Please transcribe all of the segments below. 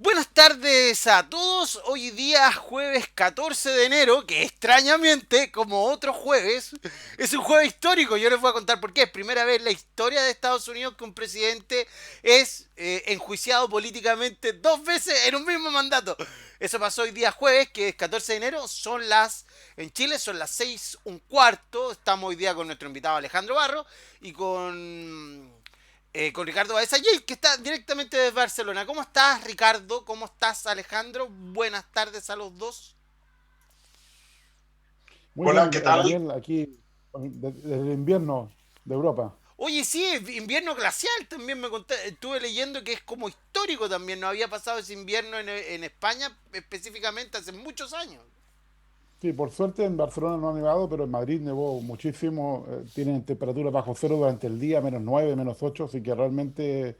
Buenas tardes a todos. Hoy día jueves 14 de enero, que extrañamente, como otro jueves, es un jueves histórico. Yo les voy a contar por qué. Es primera vez en la historia de Estados Unidos que un presidente es enjuiciado políticamente dos veces en un mismo mandato. Eso pasó hoy día jueves, que es 14 de enero. En Chile son las 6:15. Estamos hoy día con nuestro invitado Alejandro Barro y con Ricardo Baeza que está directamente desde Barcelona. ¿Cómo estás, Ricardo? ¿Cómo estás, Alejandro? Buenas tardes a los dos. Muy Hola, bien, ¿qué tal? Daniel, aquí desde el invierno de Europa. Oye, sí, invierno glacial también me conté. Estuve leyendo que es como histórico también. No había pasado ese invierno en España, específicamente hace muchos años. Sí, por suerte en Barcelona no ha nevado, pero en Madrid nevó muchísimo. Tienen temperaturas bajo cero durante el día, -9, -8, así que realmente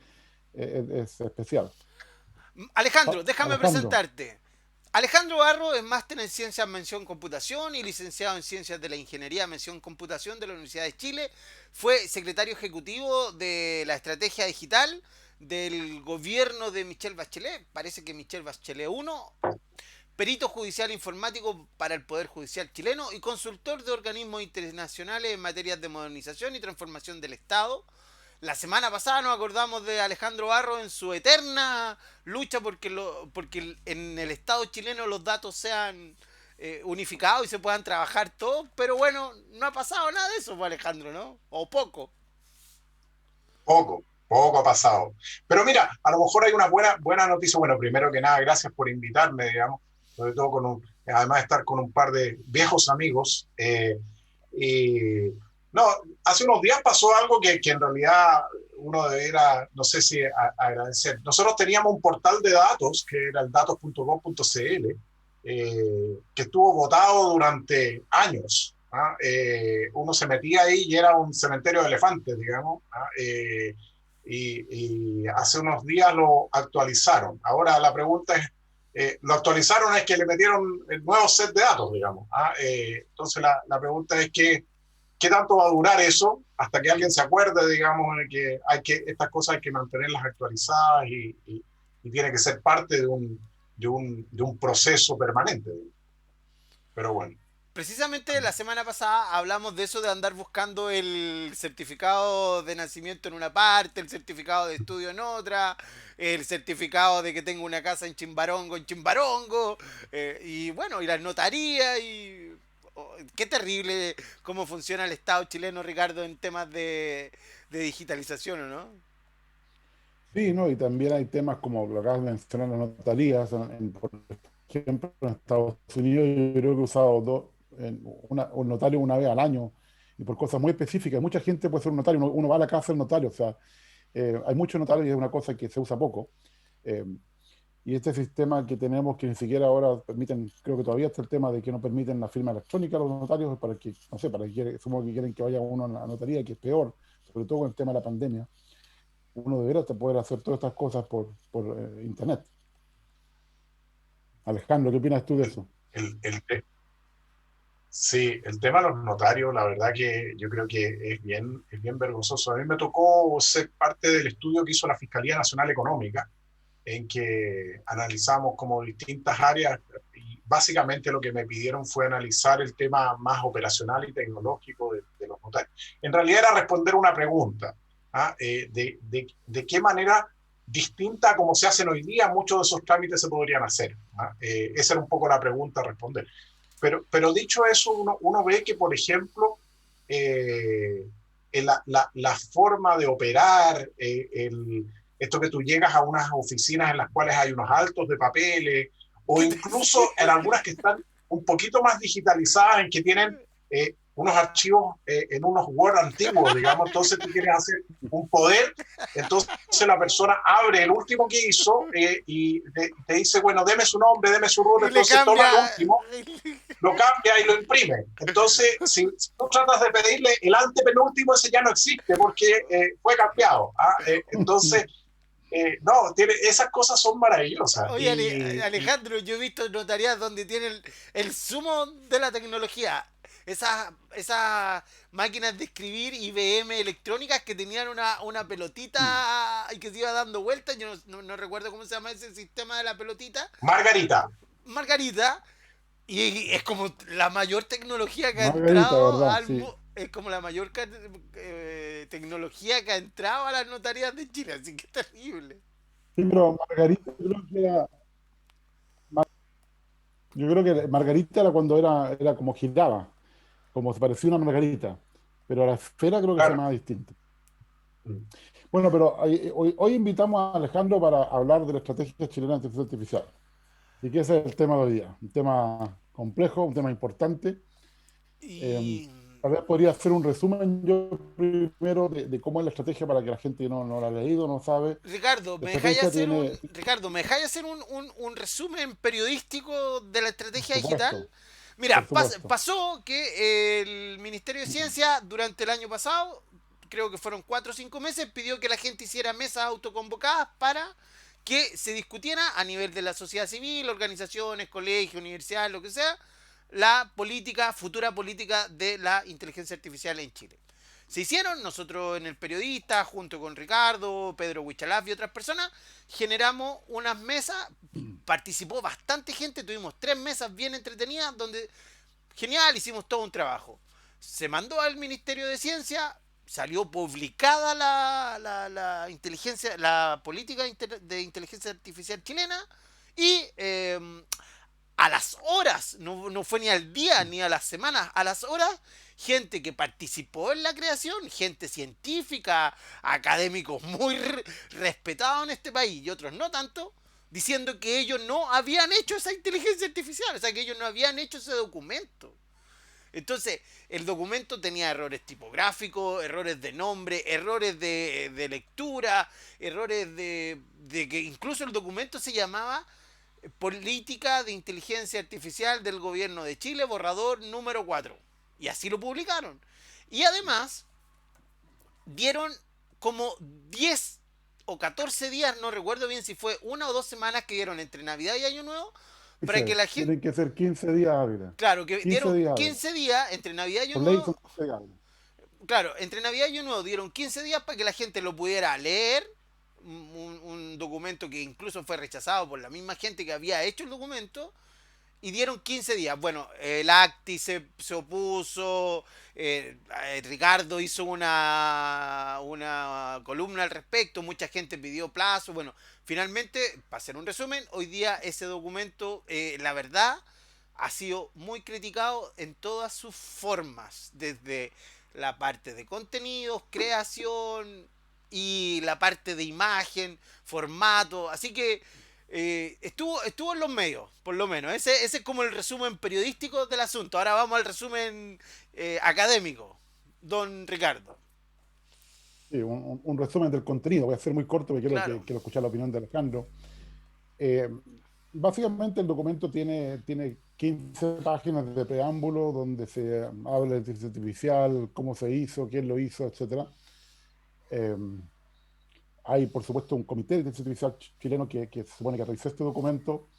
es especial. Alejandro, déjame Alejandro, presentarte. Alejandro Barro es máster en Ciencias Mención Computación y licenciado en Ciencias de la Ingeniería Mención Computación de la Universidad de Chile. Fue secretario ejecutivo de la estrategia digital del gobierno de Michelle Bachelet, parece que Michelle Bachelet uno, perito judicial informático para el Poder Judicial chileno y consultor de organismos internacionales en materias de modernización y transformación del Estado. La semana pasada nos acordamos de Alejandro Barro en su eterna lucha porque en el Estado chileno los datos sean unificados y se puedan trabajar todos, pero bueno, no ha pasado nada de eso, pues, Alejandro, ¿no? O poco. Poco ha pasado. Pero mira, a lo mejor hay una buena noticia. Bueno, primero que nada, gracias por invitarme, digamos, sobre todo además de estar con un par de viejos amigos. Y no, hace unos días pasó algo que en realidad uno debería, no sé si agradecer. Nosotros teníamos un portal de datos, que era el datos.gov.cl, que estuvo votado durante años. ¿Ah? Uno se metía ahí y era un cementerio de elefantes, digamos. ¿Ah? Y hace unos días lo actualizaron. Ahora la pregunta es, lo actualizaron es que le metieron el nuevo set de datos, digamos. ¿Ah? Entonces la pregunta es qué tanto va a durar eso hasta que alguien se acuerde, digamos, de que estas cosas hay que mantenerlas actualizadas y tiene que ser parte de un proceso permanente. Pero bueno. Precisamente la semana pasada hablamos de eso de andar buscando el certificado de nacimiento en una parte, el certificado de estudio en otra, el certificado de que tengo una casa en Chimbarongo, y bueno, y las notarías y... oh, qué terrible cómo funciona el Estado chileno, Ricardo, en temas de digitalización, ¿o no? sí, ¿no? Y también hay temas como lo que acabas de mencionar, las notarías. Por ejemplo, en Estados Unidos yo creo que he usado un notario una vez al año y por cosas muy específicas. Mucha gente puede ser un notario, uno va a la casa del notario, o sea, hay muchos notarios y es una cosa que se usa poco. Eh, y este sistema que tenemos, que ni siquiera ahora permiten, creo que todavía está el tema de que no permiten la firma electrónica a los notarios, para que, no sé, para que supongo que quieren que vaya uno a la notaría, que es peor, sobre todo con el tema de la pandemia. Uno debería poder hacer todas estas cosas por internet. Alejandro, ¿qué opinas tú de El, eso? el, Sí, el tema de los notarios, la verdad que yo creo que es bien vergonzoso. A mí me tocó ser parte del estudio que hizo la Fiscalía Nacional Económica, en que analizamos como distintas áreas y básicamente lo que me pidieron fue analizar el tema más operacional y tecnológico de los notarios. En realidad era responder una pregunta, ¿ah? De qué manera distinta a como se hacen hoy día muchos de esos trámites se podrían hacer. ¿Ah? Esa era un poco la pregunta a responder. Pero dicho eso, uno ve que, por ejemplo, eh, la forma de operar, esto que tú llegas a unas oficinas en las cuales hay unos altos de papeles, o ¿Qué te... incluso en algunas que están un poquito más digitalizadas, en que tienen unos archivos en unos Word antiguos, digamos, entonces tú quieres hacer un poder, entonces la persona abre el último que hizo y te dice, bueno, deme su nombre, deme su root, y le entonces toma cambia... el último, lo cambia y lo imprime. Entonces, si tú tratas de pedirle el antepenúltimo, ese ya no existe porque fue cambiado. ¿Ah? Entonces, no, esas cosas son maravillosas. Oye, Alejandro, yo he visto notarias donde tienen el sumo de la tecnología. esas máquinas de escribir IBM electrónicas que tenían una pelotita y que se iba dando vueltas. Yo no recuerdo cómo se llama ese sistema de la pelotita. Margarita. Margarita. Y es como la mayor tecnología que ha Margarita, entrado ¿verdad? al Sí. es como la mayor tecnología que ha entrado a las notarías de Chile, así que es terrible. Sí, pero Margarita, yo creo que Margarita era cuando era como giraba, como se parecía una margarita, pero la esfera creo que se Claro. llamaba distinto. Bueno, pero hoy invitamos a Alejandro para hablar de la estrategia chilena de inteligencia artificial. Y que ese es el tema de hoy día, un tema complejo, un tema importante. Eh, Y Tal vez podría hacer un resumen yo primero de cómo es la estrategia para que la gente no la ha leído, no sabe. Ricardo, La estrategia tiene, ¿me dejáis hacer un resumen periodístico de la por estrategia digital? supuesto, por Mira, supuesto. pasó que el Ministerio de Ciencia durante el año pasado, creo que fueron 4 o 5 meses, pidió que la gente hiciera mesas autoconvocadas para que se discutiera a nivel de la sociedad civil, organizaciones, colegios, universidades, lo que sea, la política, futura política de la inteligencia artificial en Chile. Se hicieron, nosotros en el periodista, junto con Ricardo, Pedro Huichalaf y otras personas, generamos unas mesas, participó bastante gente, tuvimos 3 mesas bien entretenidas, donde genial, hicimos todo un trabajo. Se mandó al Ministerio de Ciencia, salió publicada la política de inteligencia artificial chilena y a las horas, no fue ni al día ni a las semanas, a las horas, gente que participó en la creación, gente científica, académicos muy respetados en este país y otros no tanto, diciendo que ellos no habían hecho esa inteligencia artificial, o sea, que ellos no habían hecho ese documento. Entonces, el documento tenía errores tipográficos, errores de nombre, errores de lectura, errores de que incluso el documento se llamaba Política de Inteligencia Artificial del Gobierno de Chile, borrador número 4. Y así lo publicaron. Y además, dieron como 10 o 14 días, no recuerdo bien si fue 1 o 2 semanas que dieron entre Navidad y Año Nuevo, para que Dice, la gente, tienen que ser 15 días hábiles. claro, que 15 dieron días hábiles. 15 días entre Navidad y Año Por ley son Nuevo, 15 días hábiles. claro, entre Navidad y Año Nuevo dieron 15 días para que la gente lo pudiera leer, un documento que incluso fue rechazado por la misma gente que había hecho el documento, y dieron 15 días. Bueno, el Acti se opuso, Ricardo hizo una columna al respecto, mucha gente pidió plazo. Bueno, finalmente, para hacer un resumen, hoy día ese documento, la verdad, ha sido muy criticado en todas sus formas, desde la parte de contenidos, creación y la parte de imagen, formato. Así que estuvo en los medios, por lo menos. Ese es como el resumen periodístico del asunto. Ahora vamos al resumen académico, don Ricardo. Sí, un resumen del contenido. Voy a ser muy corto porque Claro. quiero escuchar la opinión de Alejandro. Eh, Básicamente el documento tiene 15 páginas de preámbulo donde se habla de inteligencia artificial, cómo se hizo, quién lo hizo, etcétera. Eh, Hay, por supuesto, un comité de inteligencia artificial chileno que se supone que revisó este documento,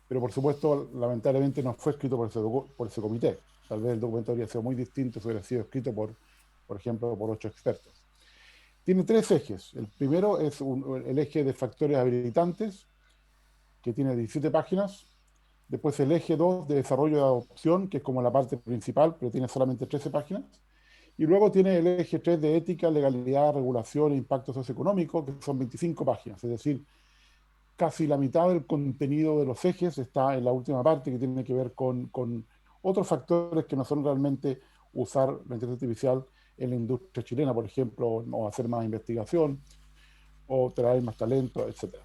pero por supuesto, lamentablemente no fue escrito por ese comité. Tal vez el documento habría sido muy distinto si hubiera sido escrito por ejemplo, por 8 expertos. Tiene 3 ejes. El primero es el eje de factores habilitantes, que tiene 17 páginas. Después el eje 2 de desarrollo de adopción, que es como la parte principal, pero tiene solamente 13 páginas. Y luego tiene el eje 3 de ética, legalidad, regulación e impacto socioeconómico, que son 25 páginas. Es decir, casi la mitad del contenido de los ejes está en la última parte, que tiene que ver con otros factores que no son realmente usar la inteligencia artificial en la industria chilena, por ejemplo, o hacer más investigación, o traer más talento, etcétera.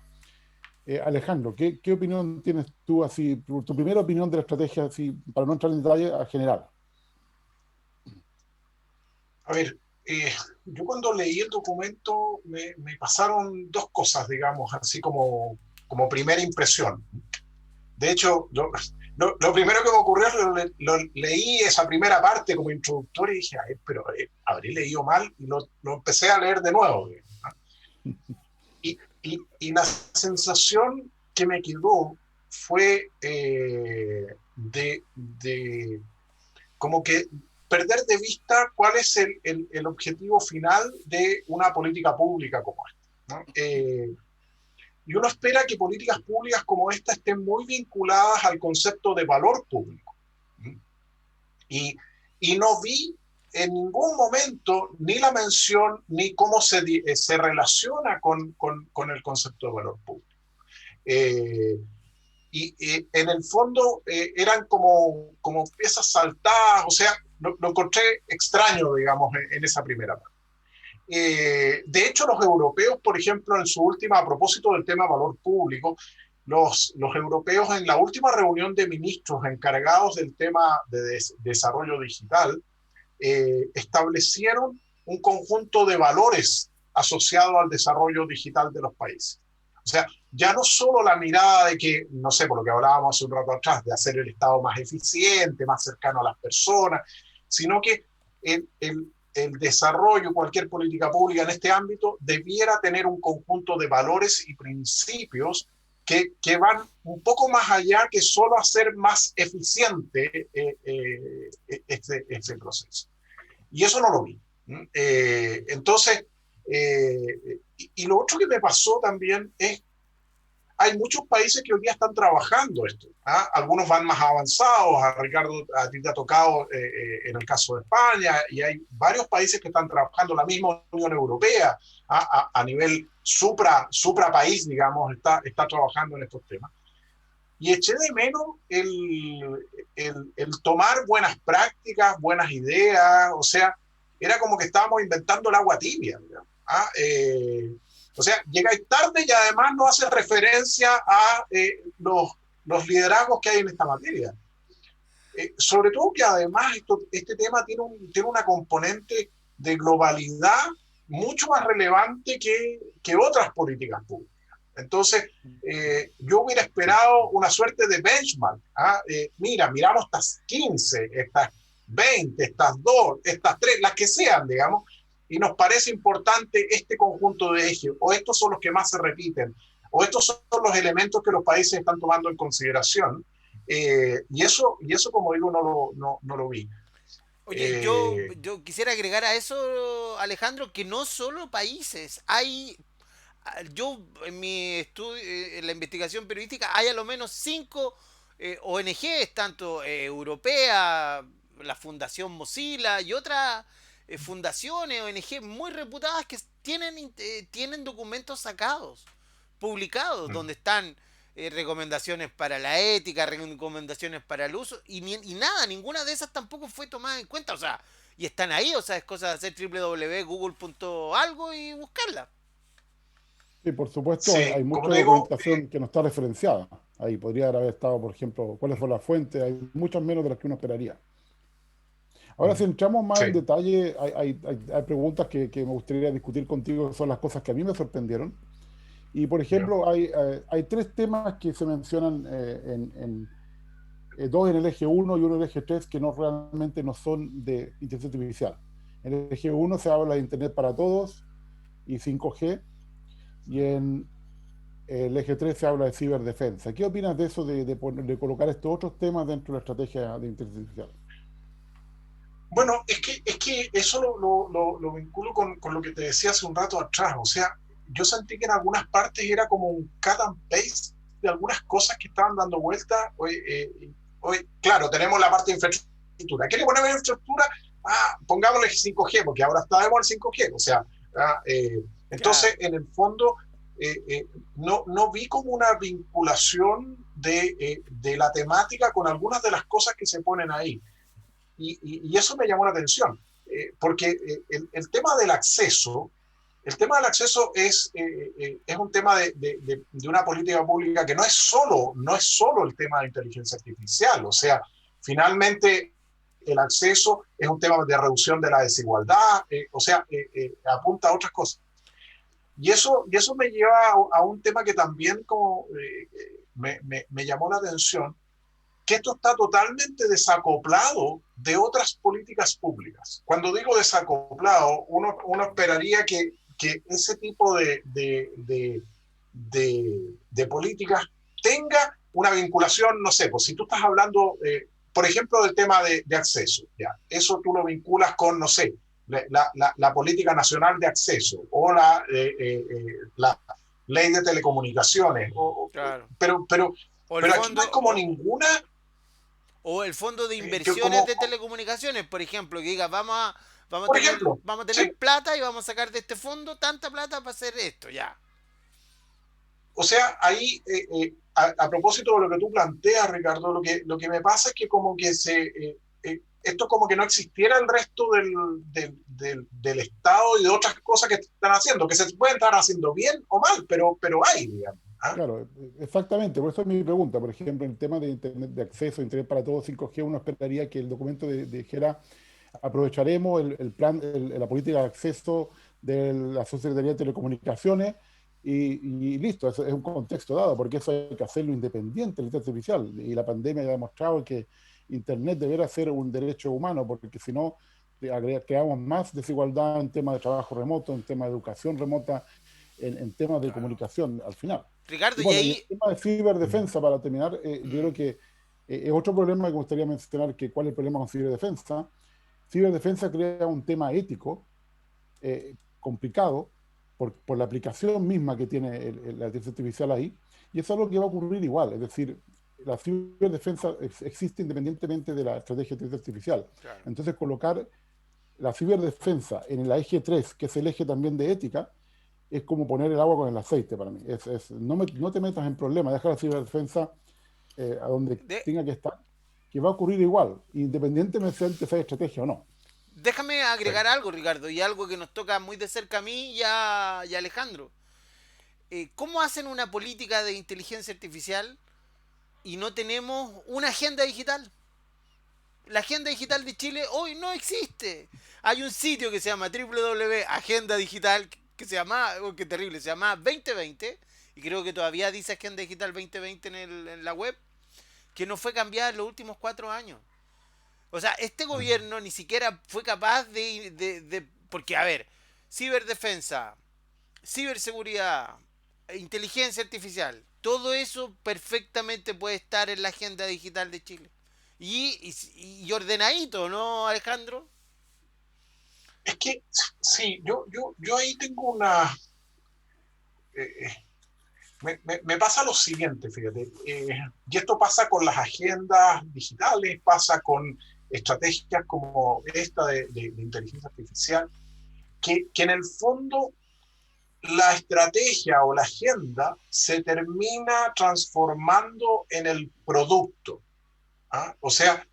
Alejandro, ¿qué opinión tienes tú, así, tu primera opinión de la estrategia, así, para no entrar en detalle, a general? A ver, yo cuando leí el documento me pasaron dos cosas, digamos, así como primera impresión. De hecho, lo primero que me ocurrió es lo leí esa primera parte como introductoria y dije, pero habré leído mal y lo empecé a leer de nuevo. Y la sensación que me quedó fue de como que perder de vista cuál es el objetivo final de una política pública como esta, ¿no? Y uno espera que políticas públicas como esta estén muy vinculadas al concepto de valor público. Y no vi en ningún momento ni la mención ni cómo se relaciona con el concepto de valor público. Y en el fondo eran como piezas saltadas, o sea, lo encontré extraño, digamos, en esa primera parte. De hecho, los europeos, por ejemplo, en su última, a propósito del tema valor público, los europeos en la última reunión de ministros encargados del tema de desarrollo digital, establecieron un conjunto de valores asociados al desarrollo digital de los países. O sea, ya no solo la mirada de que, no sé, por lo que hablábamos hace un rato atrás, de hacer el Estado más eficiente, más cercano a las personas, sino que el desarrollo, cualquier política pública en este ámbito, debiera tener un conjunto de valores y principios que van un poco más allá que solo hacer más eficiente este proceso. Y eso no lo vi. Entonces, y lo otro que me pasó también es, hay muchos países que hoy día están trabajando esto, ¿ah? Algunos van más avanzados, a Ricardo, a ti te ha tocado en el caso de España, y hay varios países que están trabajando, la misma Unión Europea, ¿ah? A nivel supra país, digamos, está trabajando en estos temas. Y eché de menos el tomar buenas prácticas, buenas ideas, o sea, era como que estábamos inventando el agua tibia, digamos, ¿ah? O sea, llegáis tarde y además no hace referencia a los liderazgos que hay en esta materia. Sobre todo que además este tema tiene una componente de globalidad mucho más relevante que otras políticas públicas. Entonces, yo hubiera esperado una suerte de benchmark. ¿Ah? Miramos estas 15, estas 20, estas 2, estas 3, las que sean, digamos, y nos parece importante este conjunto de ejes, o estos son los que más se repiten, o estos son los elementos que los países están tomando en consideración, y eso, como digo, no lo vi. Oye, yo quisiera agregar a eso, Alejandro, que no solo países, yo en mi estudio, en la investigación periodística, hay a lo menos 5 ONGs, tanto europea, la Fundación Mozilla y otras fundaciones, ONG muy reputadas que tienen documentos sacados, publicados, donde están recomendaciones para la ética, recomendaciones para el uso, y nada, ninguna de esas tampoco fue tomada en cuenta, o sea, y están ahí, o sea, es cosa de hacer www.google.algo y buscarla. Sí, por supuesto, hay Sí, mucha como te digo, documentación que no está referenciada. Ahí podría haber estado, por ejemplo, cuáles fueron las fuentes, hay muchas menos de las que uno esperaría. Ahora, si entramos más en sí, detalle, hay preguntas que me gustaría discutir contigo, que son las cosas que a mí me sorprendieron. Y, por ya, ejemplo, hay 3 temas que se mencionan, dos en el eje 1 y uno en el eje 3, que realmente no son de inteligencia artificial. En el eje 1 se habla de Internet para todos y 5G, y en el eje 3 se habla de ciberdefensa. ¿Qué opinas de eso, de colocar estos otros temas dentro de la estrategia de inteligencia artificial? bueno, es que eso lo vinculo con lo que te decía hace un rato atrás. O sea, yo sentí que en algunas partes era como un cut and paste de algunas cosas que estaban dando vuelta. Hoy, claro, tenemos la parte de infraestructura. ¿Qué le ponemos en infraestructura? Pongámosle 5G, porque ahora sabemos el 5G. O sea, entonces, en el fondo, no vi como una vinculación de la temática con algunas de las cosas que se ponen ahí. Y eso me llamó la atención, porque el tema del acceso es un tema de una política pública que no es solo el tema de inteligencia artificial. O sea, finalmente el acceso es un tema de reducción de la desigualdad, o sea, apunta a otras cosas. Y eso me lleva a un tema que también me llamó la atención, que esto está totalmente desacoplado de otras políticas públicas. Cuando digo desacoplado, uno esperaría que ese tipo de políticas tenga una vinculación, no sé, pues si tú estás hablando, por ejemplo, del tema de acceso. ¿Ya? Eso tú lo vinculas con, no sé, la política nacional de acceso o la ley de telecomunicaciones. Claro. O el Pero aquí no hay fondo, como ninguna... o el fondo de inversiones de telecomunicaciones, por ejemplo, que diga, por ejemplo, vamos a tener sí. plata y vamos a sacar de este fondo tanta plata para hacer esto, ya. O sea, ahí, a propósito de lo que tú planteas, Ricardo, lo que me pasa es que como que esto como que no existiera el resto del Estado y de otras cosas que están haciendo, que se pueden estar haciendo bien o mal, pero hay, digamos. ¿Ah? Claro, exactamente, por eso es mi pregunta. Por ejemplo, en el tema de Internet de acceso, Internet para todos 5G, uno esperaría que el documento dijera aprovecharemos el plan, la política de acceso de la Subsecretaría de Telecomunicaciones y listo, eso es un contexto dado, porque eso hay que hacerlo independiente de la inteligencia artificial. Y la pandemia ha demostrado que Internet deberá ser un derecho humano, porque si no, creamos más desigualdad en temas de trabajo remoto, en temas de educación remota, en temas de Claro. comunicación al final. Ricardo, Y y bueno, y el ahí... tema de ciberdefensa, para terminar, yo creo que es otro problema que me gustaría mencionar, que cuál es el problema con ciberdefensa. Ciberdefensa crea un tema ético complicado por la aplicación misma que tiene la inteligencia artificial ahí, y es algo que va a ocurrir igual, es decir, la ciberdefensa existe independientemente de la estrategia de inteligencia artificial. Claro. Entonces, colocar la ciberdefensa en el eje 3, que es el eje también de ética, es como poner el agua con el aceite para mí. No te metas en problemas, deja la ciberdefensa a donde De, tenga que estar, que va a ocurrir igual, independientemente de esa estrategia o no. Déjame Sí. agregar algo, Ricardo, y algo que nos toca muy de cerca a mí y a Alejandro. ¿Cómo hacen una política de inteligencia artificial y no tenemos una agenda digital? La agenda digital de Chile hoy no existe. Hay un sitio que se llama Agenda Digital, que se llama, oh, qué terrible, se llama 2020, y creo que todavía dice Agenda Digital 2020 en la web, que no fue cambiada en los últimos 4 años. O sea, este gobierno ni siquiera fue capaz porque, a ver, ciberdefensa, ciberseguridad, inteligencia artificial, todo eso perfectamente puede estar en la agenda digital de Chile. Y ordenadito, ¿no, Alejandro? Es que, sí, yo ahí tengo una... Eh, me pasa lo siguiente, fíjate, y esto pasa con las agendas digitales, pasa con estrategias como esta de inteligencia artificial, que en el fondo la estrategia o la agenda se termina transformando en el producto. ¿Ah? O sea,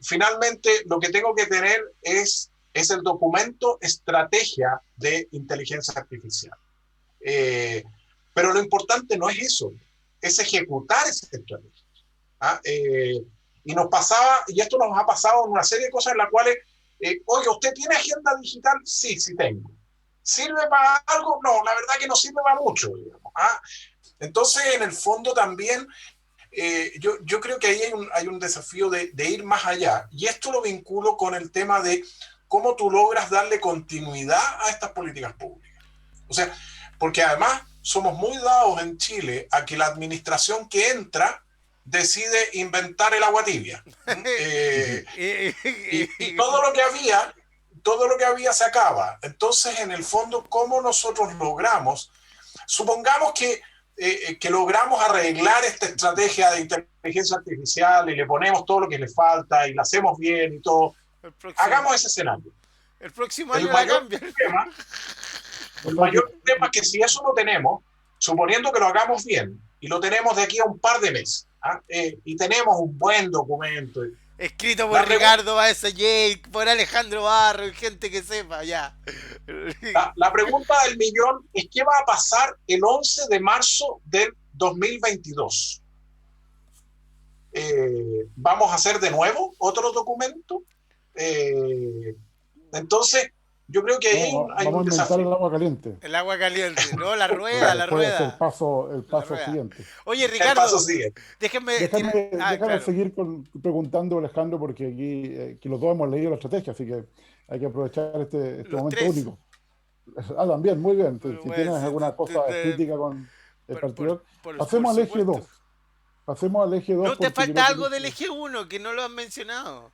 finalmente lo que tengo que tener es el documento estrategia de inteligencia artificial. Pero lo importante no es eso, es ejecutar esa estrategia. ¿Ah? Y nos pasaba, y esto nos ha pasado en una serie de cosas en las cuales, oye, ¿usted tiene agenda digital? Sí, sí tengo. ¿Sirve para algo? No, la verdad que no sirve para mucho, digamos. ¿Ah? Entonces, en el fondo también, yo creo que ahí hay un desafío de ir más allá. Y esto lo vinculo con el tema de cómo tú logras darle continuidad a estas políticas públicas. O sea, porque además somos muy dados en Chile a que la administración que entra decide inventar el agua tibia. Y todo lo que había se acaba. Entonces, en el fondo, ¿cómo nosotros logramos? Supongamos que logramos arreglar esta estrategia de inteligencia artificial y le ponemos todo lo que le falta y la hacemos bien y todo. Hagamos ese escenario. El próximo El año la mayor cambian. problema, el mayor problema es que si eso lo tenemos, suponiendo que lo hagamos bien, y lo tenemos de aquí a un par de meses, ¿ah? Y tenemos un buen documento. Escrito por Ricardo Baeza Jake, por Alejandro Barro, gente que sepa, ya. La pregunta del millón es: ¿qué va a pasar el 11 de marzo del 2022? ¿Vamos a hacer de nuevo otro documento? Entonces, yo creo que ahí No, hay vamos un a inventar el desafío. agua caliente. El agua caliente, no, la rueda, Claro, la después es rueda. El el paso siguiente. Oye, paso Ricardo, sigue. déjenme Déjame claro. seguir preguntando, Alejandro, porque aquí que los dos hemos leído la estrategia, así que hay que aprovechar este Los momento tres. único. También, muy bien. Si Bueno, tienes sí, alguna cosa crítica con el partido, por pasemos al eje supuesto. 2. Pasemos al eje 2 No te porque falta creo algo que, del eje uno que no lo han mencionado.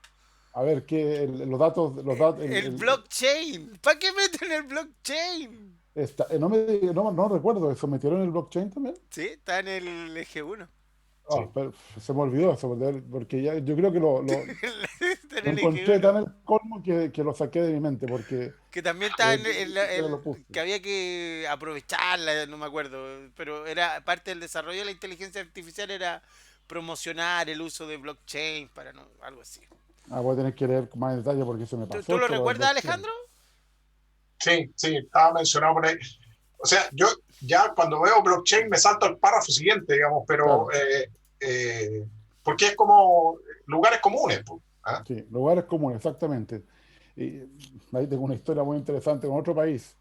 a ver, que los datos, El blockchain. ¿Para qué meten el blockchain? no recuerdo, ¿eso metieron en el blockchain también? Sí, está en el eje uno. Sí. Pero se me olvidó eso, porque ya, yo creo que Está en lo el eje encontré uno. tan el colmo que lo saqué de mi mente, porque Que también está ni siquiera lo puse. que había que aprovecharla, no me acuerdo, pero era parte del desarrollo de la inteligencia artificial era promocionar el uso de blockchain para no, algo así. Voy a tener que leer con más detalle porque se me ¿Tú pasó lo esto lo del recuerdas, blockchain. Alejandro? Sí, sí, estaba mencionado por ahí. O sea, yo ya cuando veo blockchain me salto al párrafo siguiente, digamos, pero Claro, porque es como lugares comunes, pues, ¿ah? sí, lugares comunes, exactamente. Y ahí tengo una historia muy interesante con otro país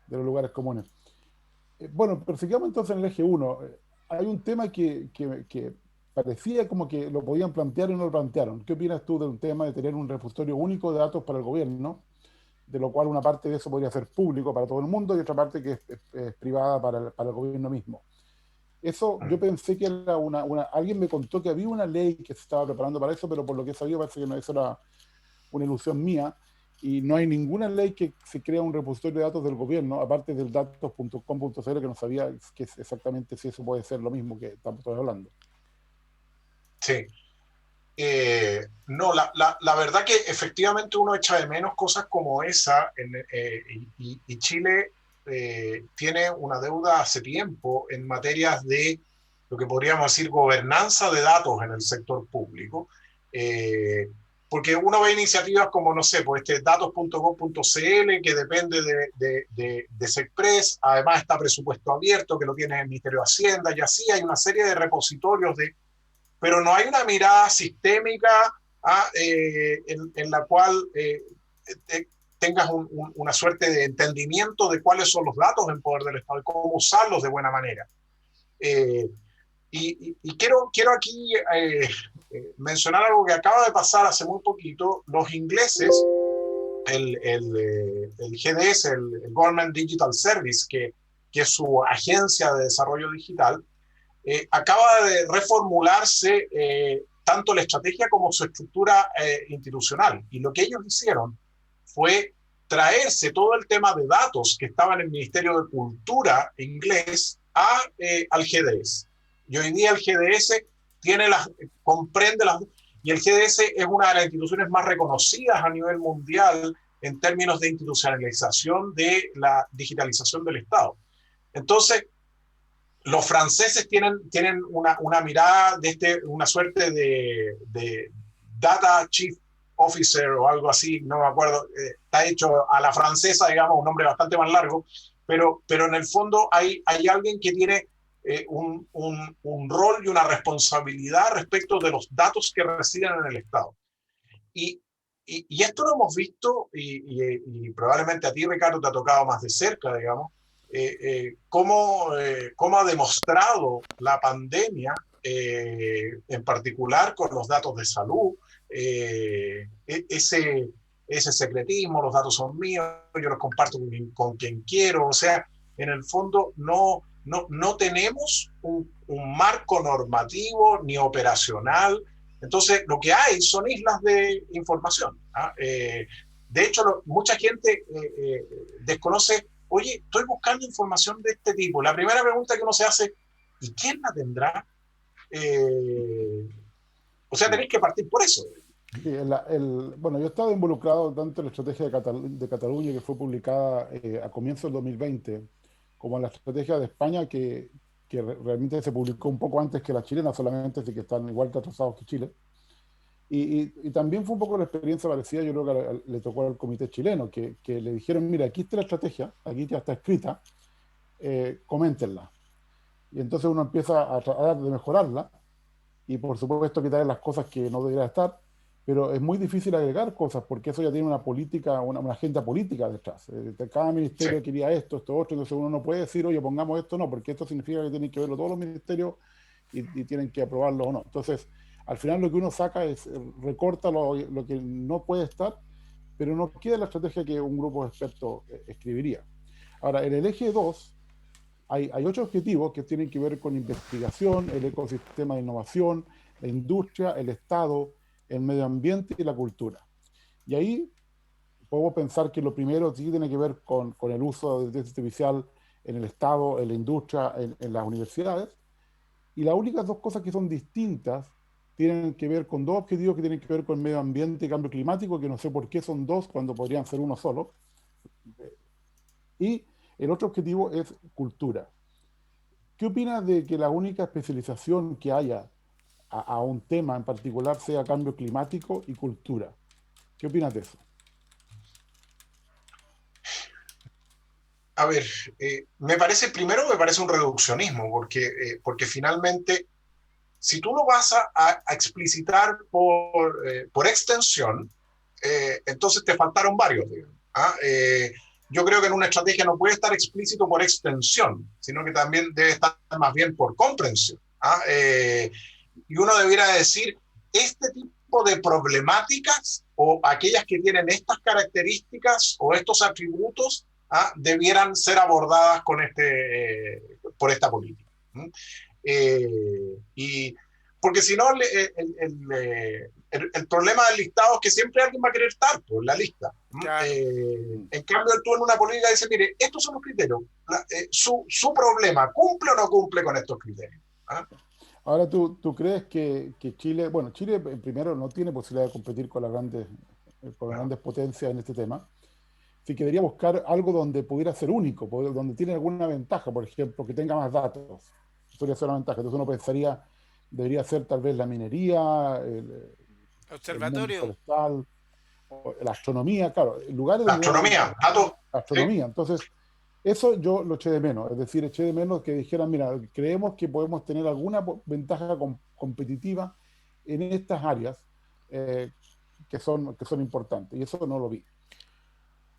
de los lugares comunes. Bueno, pero sigamos entonces en el eje uno. Hay un tema que parecía como que lo podían plantear y no lo plantearon. ¿Qué opinas tú de un tema de tener un repositorio único de datos para el gobierno, de lo cual una parte de eso podría ser público para todo el mundo y otra parte que es privada para el gobierno mismo? Eso yo pensé que era alguien me contó que había una ley que se estaba preparando para eso, pero por lo que he sabido parece que no, eso era una ilusión mía, y no hay ninguna ley que se crea un repositorio de datos del gobierno, aparte del datos.com.cl, que no sabía que exactamente si eso puede ser lo mismo que estamos hablando. Sí. No, la verdad que efectivamente uno echa de menos cosas como esa y Chile tiene una deuda hace tiempo en materias de lo que podríamos decir gobernanza de datos en el sector público. Eh, Porque uno ve iniciativas como, no sé, pues datos.gov.cl que depende de SECPRES, además está presupuesto abierto que lo tiene el Ministerio de Hacienda y así hay una serie de repositorios pero no hay una mirada sistémica en la cual tengas una suerte de entendimiento de cuáles son los datos en poder del Estado y cómo usarlos de buena manera. Eh, quiero aquí mencionar algo que acaba de pasar hace muy poquito. Los ingleses, el GDS, el Government Digital Service, que es su agencia de desarrollo digital, acaba de reformularse tanto la estrategia como su estructura institucional. Y lo que ellos hicieron fue traerse todo el tema de datos que estaba en el Ministerio de Cultura inglés al GDS. Y hoy día el GDS comprende las... Y el GDS es una de las instituciones más reconocidas a nivel mundial en términos de institucionalización de la digitalización del Estado. Entonces, los franceses tienen una mirada de una suerte de Data Chief Officer o algo así, no me acuerdo, está hecho a la francesa, digamos, un nombre bastante más largo, pero en el fondo hay alguien que tiene un rol y una responsabilidad respecto de los datos que residen en el Estado. Y esto lo hemos visto, y probablemente a ti, Ricardo, te ha tocado más de cerca, digamos, cómo ha demostrado la pandemia, en particular con los datos de salud, ese secretismo, los datos son míos, yo los comparto con quien quiero, o sea, en el fondo no tenemos un marco normativo ni operacional. Entonces, lo que hay son islas de información. De hecho, mucha gente desconoce, oye, estoy buscando información de este tipo. La primera pregunta que uno se hace, ¿y quién la tendrá? O sea, tenéis que partir por eso. Sí, bueno, yo he estado involucrado tanto en la estrategia de Cataluña, que fue publicada a comienzos del 2020, como en la estrategia de España, que realmente se publicó un poco antes que la chilena, solamente así que están igual de atrasados que Chile. Y también fue un poco la experiencia parecida, yo creo que le tocó al comité chileno, que le dijeron, mira, aquí está la estrategia, aquí ya está escrita, coméntenla. Y entonces uno empieza a tratar de mejorarla, y por supuesto quitar las cosas que no deberían estar, pero es muy difícil agregar cosas, porque eso ya tiene una política, una agenda política detrás. Cada Sí, ministerio quería esto otro, entonces uno no puede decir, oye, pongamos esto, no, porque esto significa que tienen que verlo todos los ministerios y tienen que aprobarlo o no. Entonces, al final lo que uno saca es, recorta lo que no puede estar, pero no queda la estrategia que un grupo de expertos escribiría. Ahora, en el eje 2, hay otros objetivos que tienen que ver con investigación, el ecosistema de innovación, la industria, el Estado, el medio ambiente y la cultura. Y ahí podemos pensar que lo primero sí tiene que ver con el uso de inteligencia artificial en el Estado, en la industria, en las universidades. Y las únicas dos cosas que son distintas tienen que ver con dos objetivos que tienen que ver con medio ambiente y cambio climático, que no sé por qué son dos cuando podrían ser uno solo. Y el otro objetivo es cultura. ¿Qué opinas de que la única especialización que haya a un tema en particular sea cambio climático y cultura? ¿Qué opinas de eso? A ver, primero me parece un reduccionismo, porque finalmente, si tú lo vas a explicitar por extensión, entonces te faltaron varios, digamos. ¿Ah? Yo creo que en una estrategia no puede estar explícito por extensión, sino que también debe estar más bien por comprensión. ¿Ah? Y uno debiera decir, este tipo de problemáticas o aquellas que tienen estas características o estos atributos, debieran ser abordadas por esta política. Y porque si no, el problema del listado es que siempre alguien va a querer estar por la lista. Claro. En cambio, tú en una política dices, mire, estos son los criterios. Su problema, ¿cumple o no cumple con estos criterios? ¿Ah? Ahora, ¿tú crees que Chile, bueno, Chile primero no tiene posibilidad de competir con Bueno, grandes potencias en este tema, así que debería buscar algo donde pudiera ser único, donde tiene alguna ventaja, por ejemplo, que tenga más datos? Podría ser una ventaja. Entonces uno pensaría, debería ser tal vez la minería, el mundo Observatorio. forestal, o la astronomía, claro, lugares la donde uno, astronomía, datos, ¿sí? astronomía. Entonces, eso yo lo eché de menos, es decir, eché de menos que dijeran, mira, creemos que podemos tener alguna ventaja competitiva en estas áreas eh, que son importantes, y eso no lo vi.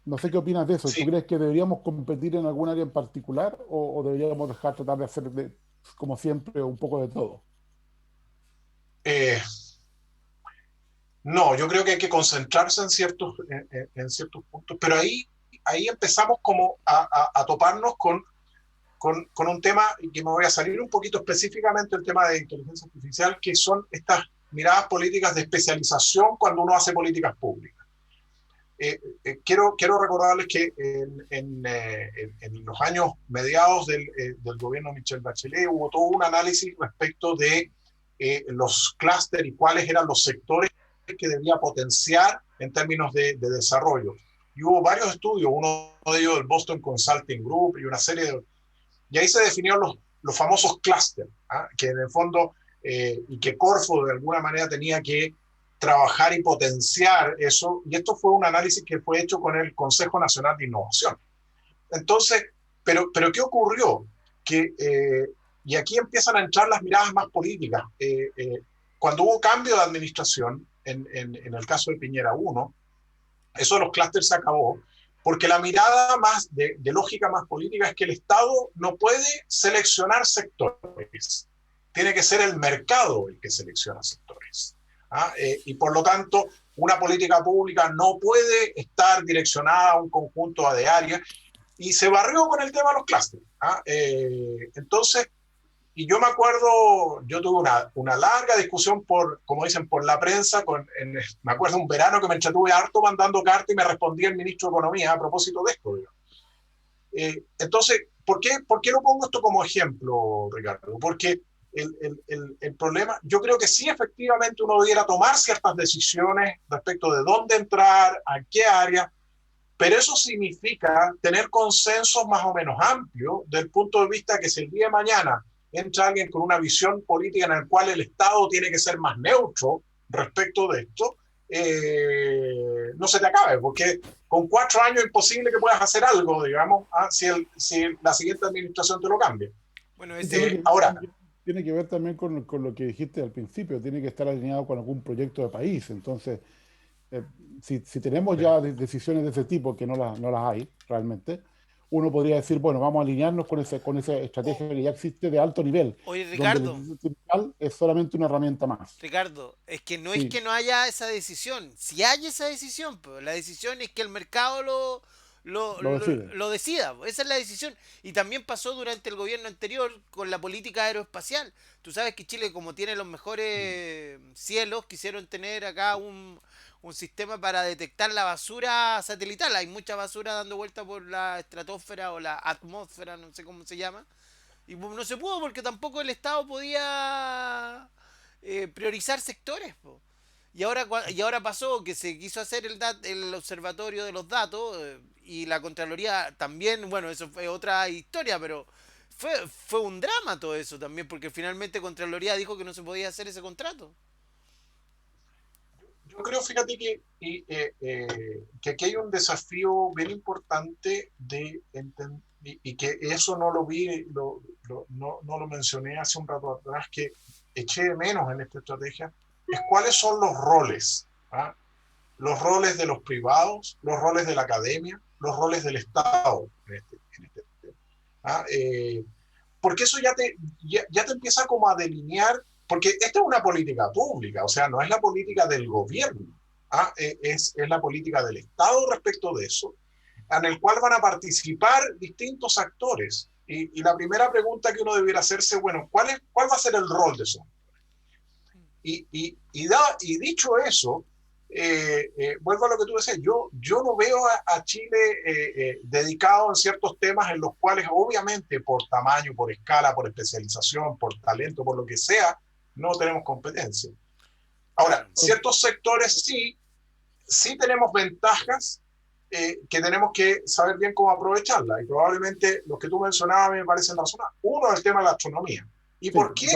No sé qué opinas de eso. ¿Tú Sí. crees que deberíamos competir en algún área en particular o deberíamos dejar tratar de hacer, como siempre, un poco de todo? Eh, no, yo creo que hay que concentrarse en ciertos puntos, pero ahí empezamos como a toparnos con un tema, y que me voy a salir un poquito específicamente el tema de inteligencia artificial, que son estas miradas políticas de especialización cuando uno hace políticas públicas. Quiero recordarles que en los años mediados del gobierno de Michelle Bachelet hubo todo un análisis respecto de los clústeres y cuáles eran los sectores que debía potenciar en términos de desarrollo. Y hubo varios estudios, uno de ellos del Boston Consulting Group y una serie de... Y ahí se definieron los famosos clústeres, que en el fondo, y que Corfo de alguna manera tenía que trabajar y potenciar eso. Y esto fue un análisis que fue hecho con el Consejo Nacional de Innovación. Entonces, pero ¿qué ocurrió? Y aquí empiezan a entrar las miradas más políticas. Cuando hubo cambio de administración, en el caso de Piñera 1, eso de los clústeres se acabó, porque la mirada más de lógica más política es que el Estado no puede seleccionar sectores, tiene que ser el mercado el que selecciona sectores. Y por lo tanto, una política pública no puede estar direccionada a un conjunto de áreas, y se barrió con el tema de los clústeres. Entonces, y yo me acuerdo, yo tuve una larga discusión como dicen, por la prensa, me acuerdo un verano que me entretuve harto mandando cartas y me respondía el ministro de Economía a propósito de esto. Entonces, ¿por qué lo pongo esto como ejemplo, Ricardo? Porque el problema, yo creo que sí, efectivamente uno debiera tomar ciertas decisiones respecto de dónde entrar, a qué área, pero eso significa tener consensos más o menos amplios del punto de vista que si el día de mañana entra alguien con una visión política en la cual el Estado tiene que ser más neutro respecto de esto, no se te acabe, porque con 4 años es imposible que puedas hacer algo, digamos, si la siguiente administración te lo cambia. Bueno, Y tiene ese, que, Ahora, tiene que ver también con lo que dijiste al principio, tiene que estar alineado con algún proyecto de país. Entonces, eh, si tenemos ya decisiones de ese tipo, que no las hay realmente, uno podría decir, bueno, vamos a alinearnos con esa o- estrategia que ya existe de alto nivel, oye, donde la Ricardo, inteligencia artificial es solamente una herramienta más. Ricardo, es que no es Sí, que no haya esa decisión. Si hay esa decisión, pues la decisión es que el mercado lo decide. lo decida. Esa es la decisión. Y también pasó durante el gobierno anterior con la política aeroespacial. Tú sabes que Chile, como tiene los mejores cielos, quisieron tener acá un sistema para detectar la basura satelital. Hay mucha basura dando vuelta por la estratosfera o la atmósfera, no sé cómo se llama. Y no se pudo porque tampoco el Estado podía priorizar sectores. Po. Y ahora pasó que se quiso hacer el observatorio de los datos y la Contraloría también, bueno, eso fue otra historia, pero fue un drama todo eso también, porque finalmente Contraloría dijo que no se podía hacer ese contrato. Yo creo, fíjate que aquí hay un desafío bien importante y que eso no lo vi, no lo mencioné hace un rato atrás, que eché de menos en esta estrategia, es cuáles son los roles. ¿Ah? Los roles de los privados, los roles de la academia, los roles del Estado en este tema. ¿Ah? Porque eso ya te empieza como a delinear, porque esta es una política pública, o sea, no es la política del gobierno, ¿ah? Es la política del Estado respecto de eso, en el cual van a participar distintos actores. Y la primera pregunta que uno debiera hacerse, bueno, ¿cuál va a ser el rol de eso? Y dicho eso, vuelvo a lo que tú decías, yo no veo a Chile dedicado en ciertos temas en los cuales obviamente por tamaño, por escala, por especialización, por talento, por lo que sea, no tenemos competencia. Ahora, Claro. ciertos sectores sí tenemos ventajas que tenemos que saber bien cómo aprovecharlas y probablemente los que tú mencionabas me parecen razonables. Uno es el tema de la astronomía. ¿Y Sí, por qué?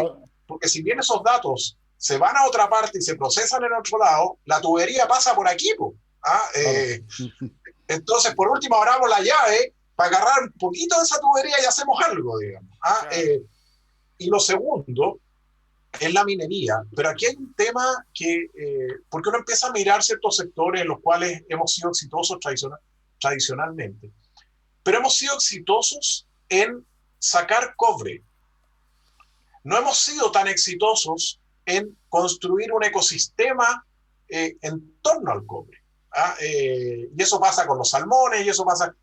Porque si bien esos datos se van a otra parte y se procesan en otro lado, la tubería pasa por aquí. ¿Ah? Entonces, por último, abramos la llave para agarrar un poquito de esa tubería y hacemos algo, digamos. ¿Ah? Claro. Y lo segundo es la minería. Pero aquí hay un tema que, porque uno empieza a mirar ciertos sectores en los cuales hemos sido exitosos tradicionalmente, pero hemos sido exitosos en sacar cobre. No hemos sido tan exitosos en construir un ecosistema en torno al cobre. ¿Ah? Y eso pasa con los salmones, y eso pasa,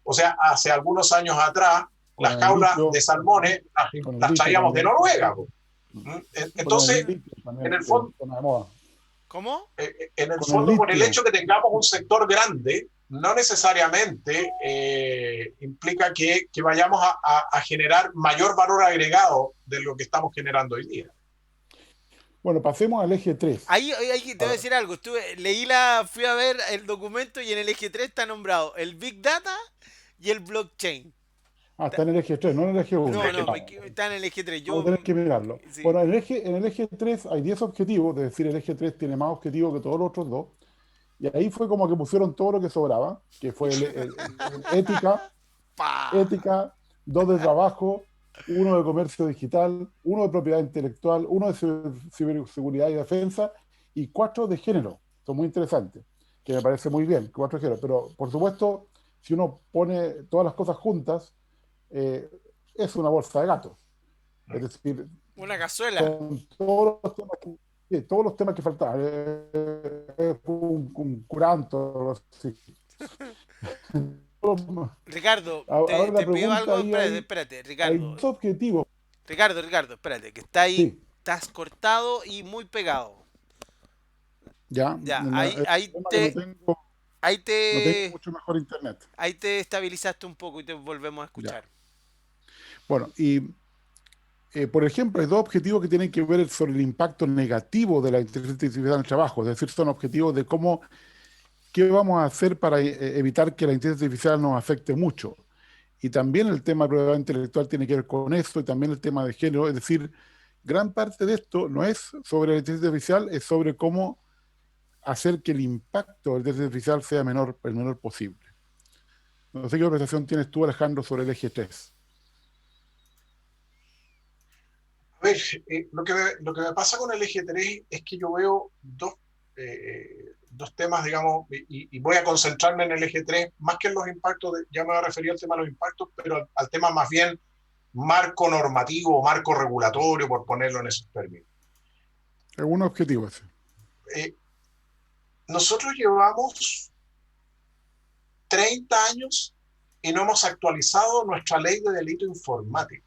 o sea, hace algunos años atrás, las jaulas de salmones las traíamos de Noruega. Entonces, en el fondo, ¿Cómo? en el fondo, por el hecho que tengamos un sector grande, no necesariamente implica que vayamos a generar mayor valor agregado de lo que estamos generando hoy día. Bueno, pasemos al eje 3. Ahí te voy a decir algo. Fui a ver el documento y en el eje 3 está nombrado el Big Data y el blockchain. Está en el eje 3, no en el eje 1. No, está en el eje 3. Vamos a tener que mirarlo. Sí. Bueno, en el eje 3 hay 10 objetivos, es decir, el eje 3 tiene más objetivos que todos los otros dos. Y ahí fue como que pusieron todo lo que sobraba, que fue ética, 2 de trabajo, 1 de comercio digital, 1 de propiedad intelectual, 1 de ciberseguridad y defensa, y 4 de género. Son muy interesantes, que me parece muy bien, 4 de género. Pero, por supuesto, si uno pone todas las cosas juntas, es una bolsa de gatos. Es decir, una cazuela. Son todos los temas que faltaban. Es un curanto. Así. Ricardo, te pido algo. Espérate, Ricardo. Hay 2 objetivos. Ricardo, espérate, que está ahí. Sí. Estás cortado y muy pegado. Ya, ahí no te. tengo mucho mejor internet. Ahí te estabilizaste un poco y te volvemos a escuchar. Ya. Bueno, y por ejemplo, hay 2 objetivos que tienen que ver sobre el impacto negativo de la inteligencia artificial en el trabajo. Es decir, son objetivos de qué vamos a hacer para evitar que la inteligencia artificial nos afecte mucho. Y también el tema de propiedad intelectual tiene que ver con eso, y también el tema de género. Es decir, gran parte de esto no es sobre la inteligencia artificial, es sobre cómo hacer que el impacto de la inteligencia artificial sea el menor posible. No sé qué apreciación tienes tú, Alejandro, sobre el eje 3. A ver, lo que me pasa con el eje 3 es que yo veo dos temas, digamos, y voy a concentrarme en el eje 3, más que en los impactos, ya me voy a referir al tema de los impactos, pero al tema más bien marco normativo o marco regulatorio, por ponerlo en esos términos. Es un objetivo ese. Nosotros llevamos 30 años y no hemos actualizado nuestra ley de delito informático.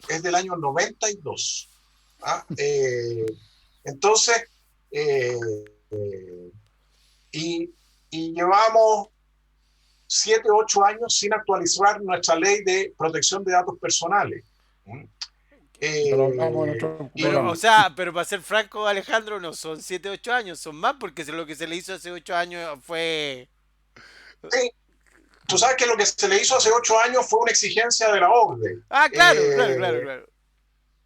Es del año 92. ¿Ah? Entonces, eh, y llevamos 7, 8 años sin actualizar nuestra ley de protección de datos personales. Pero hablamos en otro Pero, programa. o sea, pero para ser franco, Alejandro, no son 7, 8 años, son más, porque lo que se le hizo hace 8 años fue... Sí, tú sabes que lo que se le hizo hace 8 años fue una exigencia de la OCDE. Ah, claro, claro, claro, claro.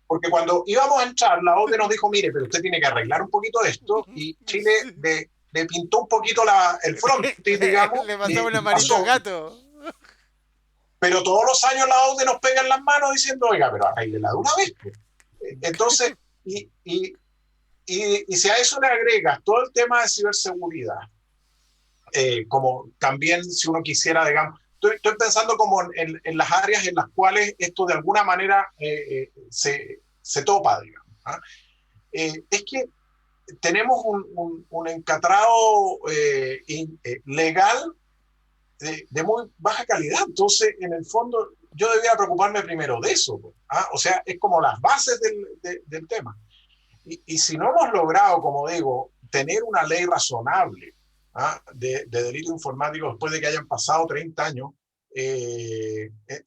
Porque cuando íbamos a entrar, la OCDE nos dijo, mire, pero usted tiene que arreglar un poquito esto, y Chile le pintó un poquito el frontis, digamos. Le pasamos una y manito al pasó. gato. Pero todos los años la OCDE nos pega en las manos diciendo, oiga, pero arréglela de una vez. Entonces, y si a eso le agregas todo el tema de ciberseguridad, como también si uno quisiera, digamos, estoy pensando como en las áreas en las cuales esto de alguna manera se topa, digamos. ¿Ah? Es que tenemos un encatrado legal de muy baja calidad. Entonces, en el fondo, yo debiera preocuparme primero de eso. ¿Ah? O sea, es como las bases del tema. Y si no hemos logrado, como digo, tener una ley razonable de delito informático después de que hayan pasado 30 años,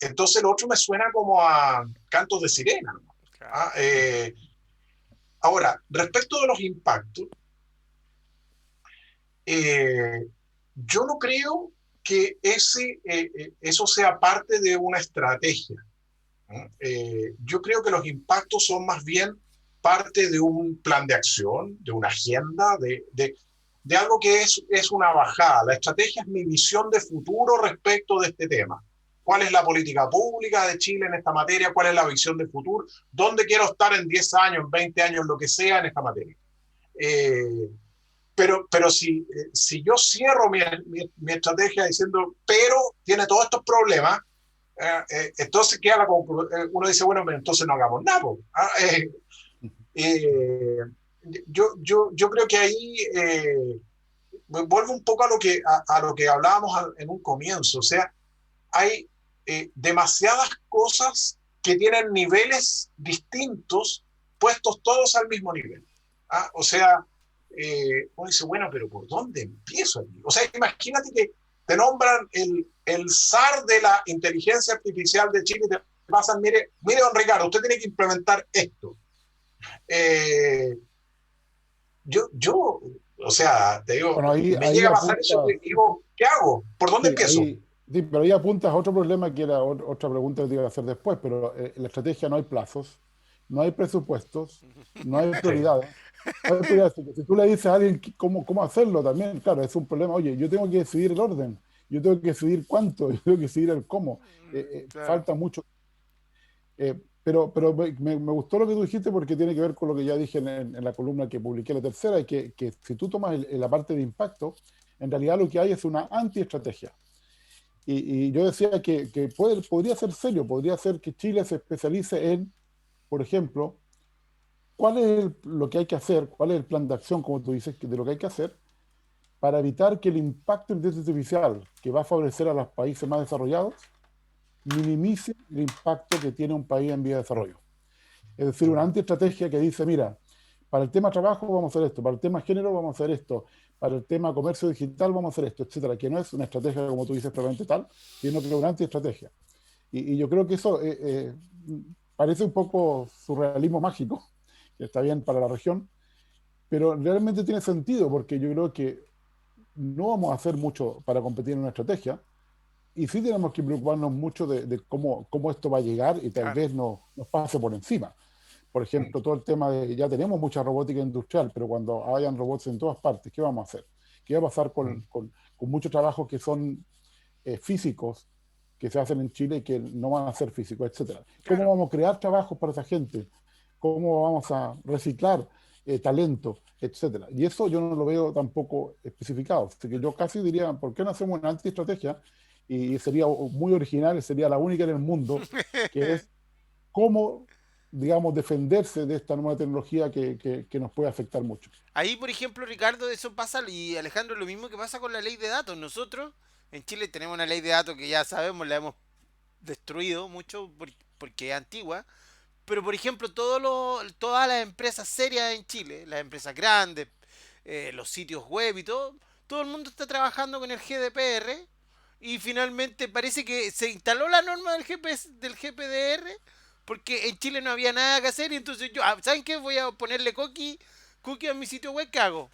entonces lo otro me suena como a cantos de sirena, ¿no? Ahora, respecto de los impactos, yo no creo que eso sea parte de una estrategia, ¿no? Yo creo que los impactos son más bien parte de un plan de acción, de una agenda, de algo que es una bajada. La estrategia es mi visión de futuro respecto de este tema. ¿Cuál es la política pública de Chile en esta materia? ¿Cuál es la visión de futuro? ¿Dónde quiero estar en 10 años, 20 años, lo que sea en esta materia? Pero si yo cierro mi estrategia diciendo, pero tiene todos estos problemas, entonces queda uno dice, bueno, entonces no hagamos nada. Yo creo que ahí vuelvo un poco a lo que hablábamos en un comienzo. O sea, hay demasiadas cosas que tienen niveles distintos puestos todos al mismo nivel. O sea, uno dice, bueno, pero ¿por dónde empiezo aquí? O sea, imagínate que te nombran el zar de la inteligencia artificial de Chile y te pasan, mire, don Ricardo, usted tiene que implementar esto. O sea, te digo, Bueno, me llega a pasar eso y digo, ¿qué hago? ¿Por dónde empiezo? Sí, pero ahí apuntas a otro problema que era otra pregunta que te iba a hacer después, pero en la estrategia no hay plazos, no hay presupuestos, no hay prioridades. No hay prioridades. Si tú le dices a alguien cómo hacerlo también, claro, es un problema. Oye, yo tengo que decidir el orden, yo tengo que decidir cuánto, yo tengo que decidir el cómo. Claro. Falta mucho. Pero me gustó lo que tú dijiste porque tiene que ver con lo que ya dije en la columna que publiqué la tercera, y que si tú tomas la parte de impacto, en realidad lo que hay es una antiestrategia. Y yo decía que podría ser serio, podría ser que Chile se especialice en, por ejemplo, cuál es lo que hay que hacer, cuál es el plan de acción, como tú dices, de lo que hay que hacer para evitar que el impacto de inteligencia artificial que va a favorecer a los países más desarrollados minimice el impacto que tiene un país en vía de desarrollo. Es decir, una antiestrategia que dice, mira, para el tema trabajo vamos a hacer esto, para el tema género vamos a hacer esto, para el tema comercio digital vamos a hacer esto, etcétera, que no es una estrategia, como tú dices, probablemente tal, sino que es una antiestrategia. Y yo creo que eso parece un poco surrealismo mágico, que está bien para la región, pero realmente tiene sentido, porque yo creo que no vamos a hacer mucho para competir en una estrategia, y sí tenemos que preocuparnos mucho de cómo esto va a llegar y tal vez nos pase por encima. Por ejemplo, todo el tema de, ya tenemos mucha robótica industrial, pero cuando hayan robots en todas partes, ¿qué vamos a hacer? ¿Qué va a pasar con muchos trabajos que son físicos, que se hacen en Chile y que no van a ser físicos, etcétera? ¿Cómo vamos a crear trabajos para esa gente? ¿Cómo vamos a reciclar talento, etcétera? Y eso yo no lo veo tampoco especificado. Así que yo casi diría, ¿por qué no hacemos una antiestrategia? Y sería muy original, sería la única en el mundo, que es cómo, digamos, defenderse de esta nueva tecnología que nos puede afectar mucho. Ahí, por ejemplo, Ricardo, eso pasa, y Alejandro, lo mismo que pasa con la ley de datos. Nosotros En Chile tenemos una ley de datos que ya sabemos, la hemos destruido mucho porque es antigua. Pero por ejemplo, todas las empresas serias en Chile, las empresas grandes, los sitios web y todo el mundo está trabajando con el GDPR y finalmente parece que se instaló la norma del GPDR porque en Chile no había nada que hacer y entonces yo, ¿saben qué? Voy a ponerle cookie a mi sitio web, ¿qué hago?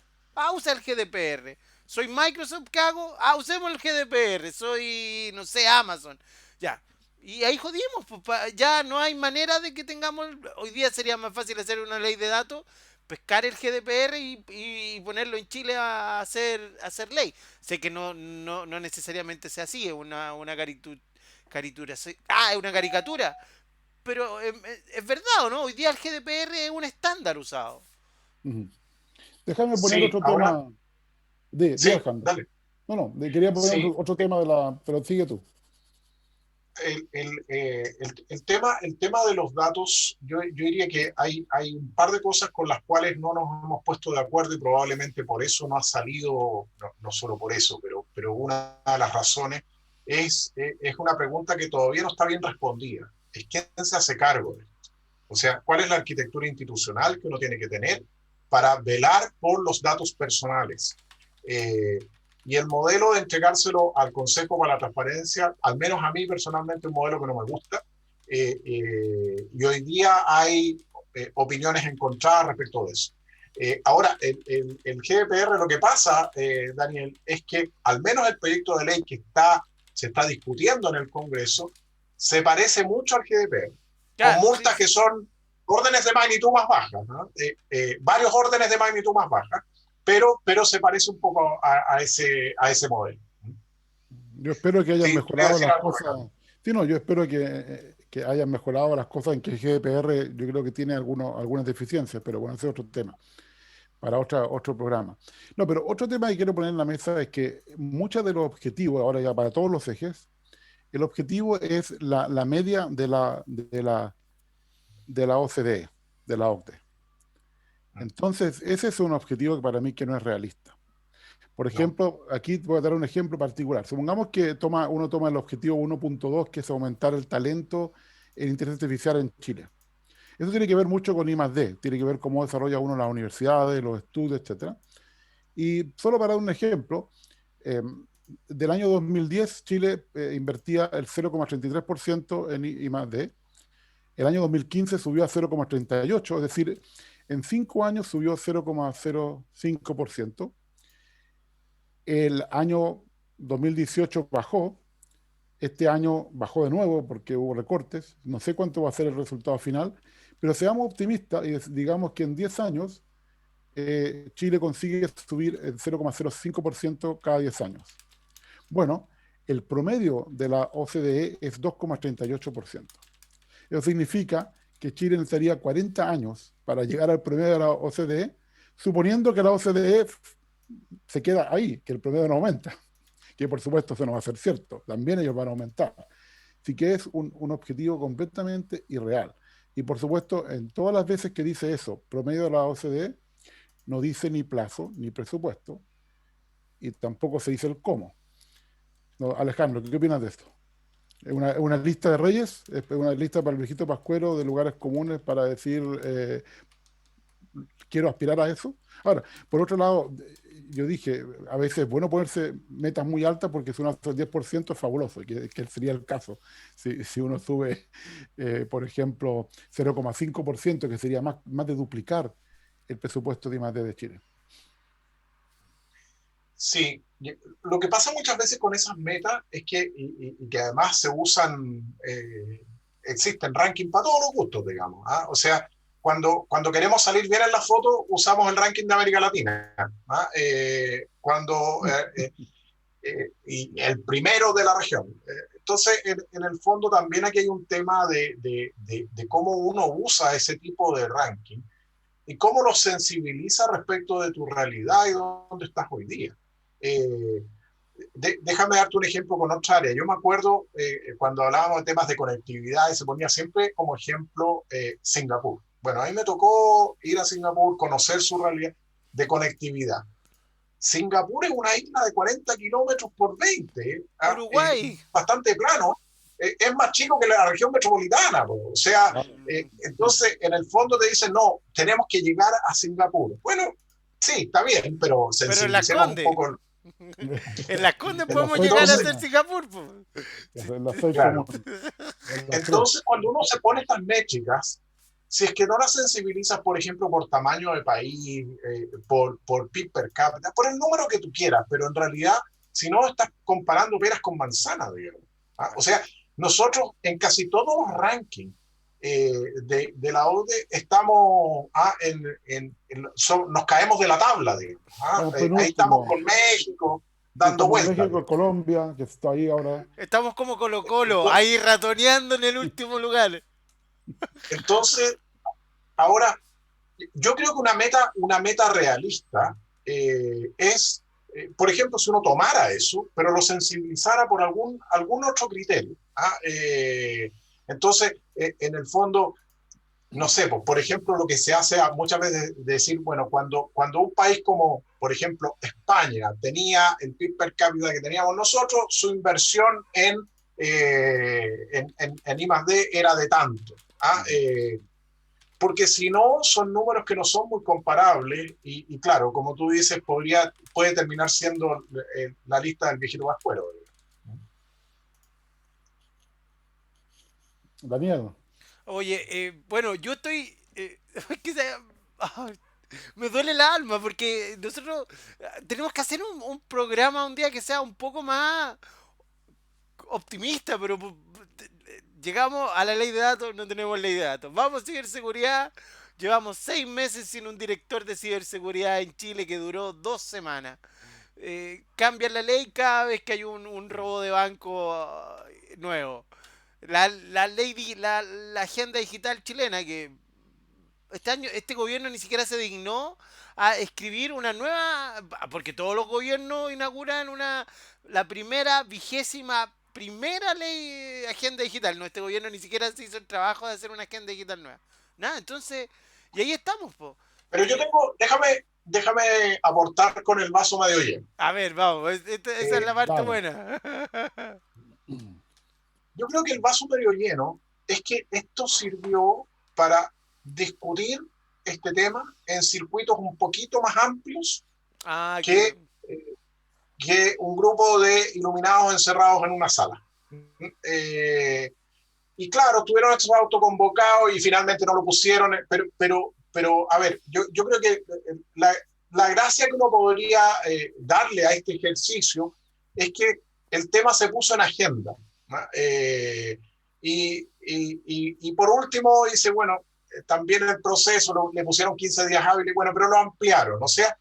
Usa el GDPR. Soy Microsoft, ¿qué hago? Usemos el GDPR. Soy, no sé, Amazon. Ya. Y ahí jodimos, pues, ya no hay manera de que tengamos. Hoy día sería más fácil hacer una ley de datos, pescar el GDPR y ponerlo en Chile a hacer ley. Sé que no necesariamente sea así, es una caricatura. Es una caricatura. Pero es verdad, ¿o no? Hoy día el GDPR es un estándar usado. Ujú. Déjame poner Sí, otro ahora, tema de sí, Alejandro. dale. Quería poner Sí, otro tema pero sigue tú. el tema de los datos, yo diría que hay un par de cosas con las cuales no nos hemos puesto de acuerdo y probablemente por eso no ha salido, no solo por eso, pero una de las razones es una pregunta que todavía no está bien respondida. Es quién se hace cargo de esto. O sea, ¿cuál es la arquitectura institucional que uno tiene que tener para velar por los datos personales? Eh, y el modelo de entregárselo al Consejo para la Transparencia, al menos a mí personalmente, un modelo que no me gusta. Y hoy día hay opiniones encontradas respecto de eso. Ahora, el GDPR, lo que pasa, Daniel, es que al menos el proyecto de ley que se está discutiendo en el Congreso se parece mucho al GDPR, con Claro, sí, multas que sí. son órdenes de magnitud más bajas, ¿no? Varios órdenes de magnitud más bajas, pero se parece un poco a ese modelo. Yo espero que hayan Sí, tú querías mejorado decir las algo, cosas. Alejandro. Sí, no, yo espero que hayan mejorado las cosas en que el GDPR yo creo que tiene algunas deficiencias, pero bueno, ese es otro tema, para otro programa. No, pero otro tema que quiero poner en la mesa es que muchos de los objetivos, ahora ya para todos los ejes, el objetivo es la media de la OCDE, de la OCDE. Entonces, ese es un objetivo que para mí que no es realista. Por No, ejemplo, aquí voy a dar un ejemplo particular. Supongamos que uno toma el objetivo 1.2, que es aumentar el talento en inteligencia artificial en Chile. Eso tiene que ver mucho con I+D, tiene que ver cómo desarrolla uno las universidades, los estudios, etcétera. Y solo para dar un ejemplo, eh, del año 2010 Chile invertía el 0,33% en I+D. El año 2015 subió a 0,38, es decir, en 5 años subió 0,05%. El año 2018 bajó, este año bajó de nuevo porque hubo recortes, no sé cuánto va a ser el resultado final, pero seamos optimistas y digamos que en 10 años Chile consigue subir el 0,05% cada 10 años. Bueno, el promedio de la OCDE es 2,38%. Eso significa que Chile necesitaría 40 años para llegar al promedio de la OCDE, suponiendo que la OCDE se queda ahí, que el promedio no aumenta, que por supuesto eso no va a ser cierto, también ellos van a aumentar. Así que es un objetivo completamente irreal. Y por supuesto, en todas las veces que dice eso, promedio de la OCDE, no dice ni plazo, ni presupuesto, y tampoco se dice el cómo. No, Alejandro, ¿qué opinas de esto? ¿Es una lista de reyes? ¿Es una lista para el viejito Pascuero de lugares comunes para decir quiero aspirar a eso? Ahora, por otro lado, yo dije, a veces es bueno ponerse metas muy altas porque si uno hace el 10% es fabuloso, que sería el caso. Si uno sube, por ejemplo, 0,5%, que sería más de duplicar el presupuesto de I+D de Chile. sí, lo que pasa muchas veces con esas metas es que, y que además se usan, existen rankings para todos los gustos, digamos. ¿Ah? O sea, cuando queremos salir bien en la foto, usamos el ranking de América Latina. ¿Ah? Y el primero de la región. Entonces, en el fondo también aquí hay un tema de cómo uno usa ese tipo de ranking y cómo lo sensibiliza respecto de tu realidad y dónde estás hoy día. Eh, Déjame darte un ejemplo con otra área. Yo me acuerdo cuando hablábamos de temas de conectividad y se ponía siempre como ejemplo Singapur. Bueno, a mí me tocó ir a Singapur, conocer su realidad de conectividad. Singapur es una isla de 40 kilómetros por 20, Uruguay. bastante plano, es más chico que la región metropolitana, o sea, entonces en el fondo te dicen, no, tenemos que llegar a Singapur. Bueno, sí, está bien, pero Pero en Las sensibilicemos un Condes. poco. En Las Condes En la podemos soy llegar a Entonces, ser comuna, Singapur, po. en la soy claro, común, en las tres. entonces cuando uno se pone estas métricas, si es que no las sensibilizas, por ejemplo, por tamaño de país, por PIB per cápita, por el número que tú quieras, pero en realidad, si no estás comparando peras con manzanas, digamos. O sea, nosotros en casi todos los rankings de la OCDE estamos, nos caemos de la tabla, digamos. Estamos Ahí estamos penúltimo. con México, Sí, dando como vueltas. México, Colombia, que está ahí ahora. Estamos como Colo-Colo, Entonces, ahí ratoneando en el último lugar. entonces ahora yo creo que una meta realista es, por ejemplo, si uno tomara eso, pero lo sensibilizara por algún otro criterio. Entonces, en el fondo, no sé, pues, por ejemplo, lo que se hace muchas veces decir, bueno, cuando un país como, por ejemplo, España tenía el PIB per cápita que teníamos nosotros, su inversión en I+D era de tanto. Porque si no, son números que no son muy comparables y claro, como tú dices, puede terminar siendo la lista del viejito vascuero. Daniel, Oye, bueno, yo estoy... me duele el alma porque nosotros tenemos que hacer un programa un día que sea un poco más optimista, pero llegamos a la ley de datos, no tenemos ley de datos. Vamos a ciberseguridad, llevamos 6 meses sin un director de ciberseguridad en Chile que duró 2 semanas. Cambian la ley cada vez que hay un robo de banco nuevo. La agenda digital chilena que este año, este gobierno ni siquiera se dignó a escribir una nueva, porque todos los gobiernos inauguran la primera, 21ª ley, agenda digital. No, este gobierno ni siquiera se hizo el trabajo de hacer una agenda digital nueva. Nada, entonces, y ahí estamos, po. Pero yo déjame aportar con el vaso medio lleno. A ver, vamos, esa es la parte dale. buena. Yo creo que el vaso medio lleno es que esto sirvió para discutir este tema en circuitos un poquito más amplios Ah, que... que, que un grupo de iluminados encerrados en una sala. Y claro, tuvieron estos autoconvocados y finalmente no lo pusieron, pero a ver, yo creo que la gracia que uno podría darle a este ejercicio es que el tema se puso en agenda, ¿no? Y por último dice, bueno, también el proceso le pusieron 15 días hábiles, bueno, pero lo ampliaron, o sea,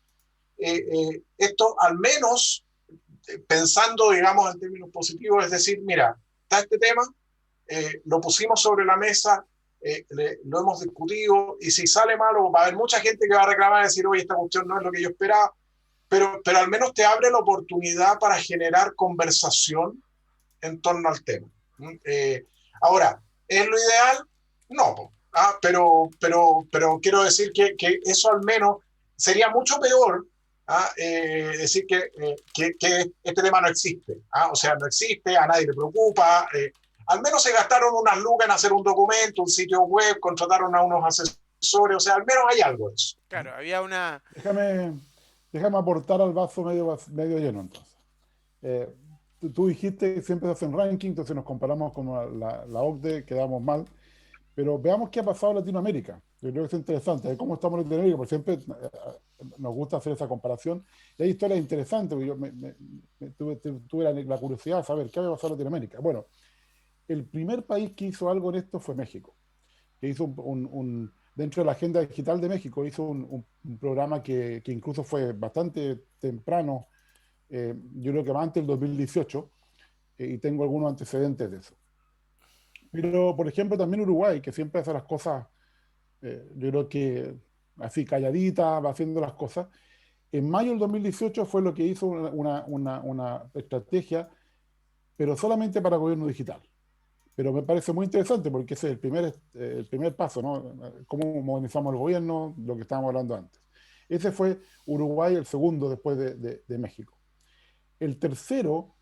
esto al menos pensando, digamos, en términos positivos, es decir, mira, está este tema, lo pusimos sobre la mesa, lo hemos discutido, y si sale malo, va a haber mucha gente que va a reclamar y decir, oye, esta cuestión no es lo que yo esperaba, pero al menos te abre la oportunidad para generar conversación en torno al tema. Ahora, ¿es lo ideal? No, pero quiero decir que eso al menos sería mucho peor decir que este tema no existe. O sea, no existe, a nadie le preocupa. Al menos se gastaron unas lucas en hacer un documento, un sitio web, contrataron a unos asesores, o sea, al menos hay algo de eso. Claro, había una... Déjame aportar al vaso medio lleno entonces. Tú dijiste que siempre se hacen ranking, entonces nos comparamos con la OCDE, quedamos mal, pero veamos qué ha pasado en Latinoamérica. Yo creo que es interesante, cómo estamos en Latinoamérica, porque siempre nos gusta hacer esa comparación. Y hay historias interesantes, porque yo tuve la curiosidad de saber qué había pasado en Latinoamérica. Bueno, el primer país que hizo algo en esto fue México, que hizo dentro de la agenda digital de México, hizo un programa que incluso fue bastante temprano, yo creo que más antes del 2018, y tengo algunos antecedentes de eso. Pero, por ejemplo, también Uruguay, que siempre hace las cosas, yo creo que así calladita, va haciendo las cosas. En mayo del 2018 fue lo que hizo una estrategia, pero solamente para gobierno digital. Pero me parece muy interesante porque ese es el primer paso, ¿no? Cómo modernizamos el gobierno, lo que estábamos hablando antes. Ese fue Uruguay, el segundo después de México. El tercero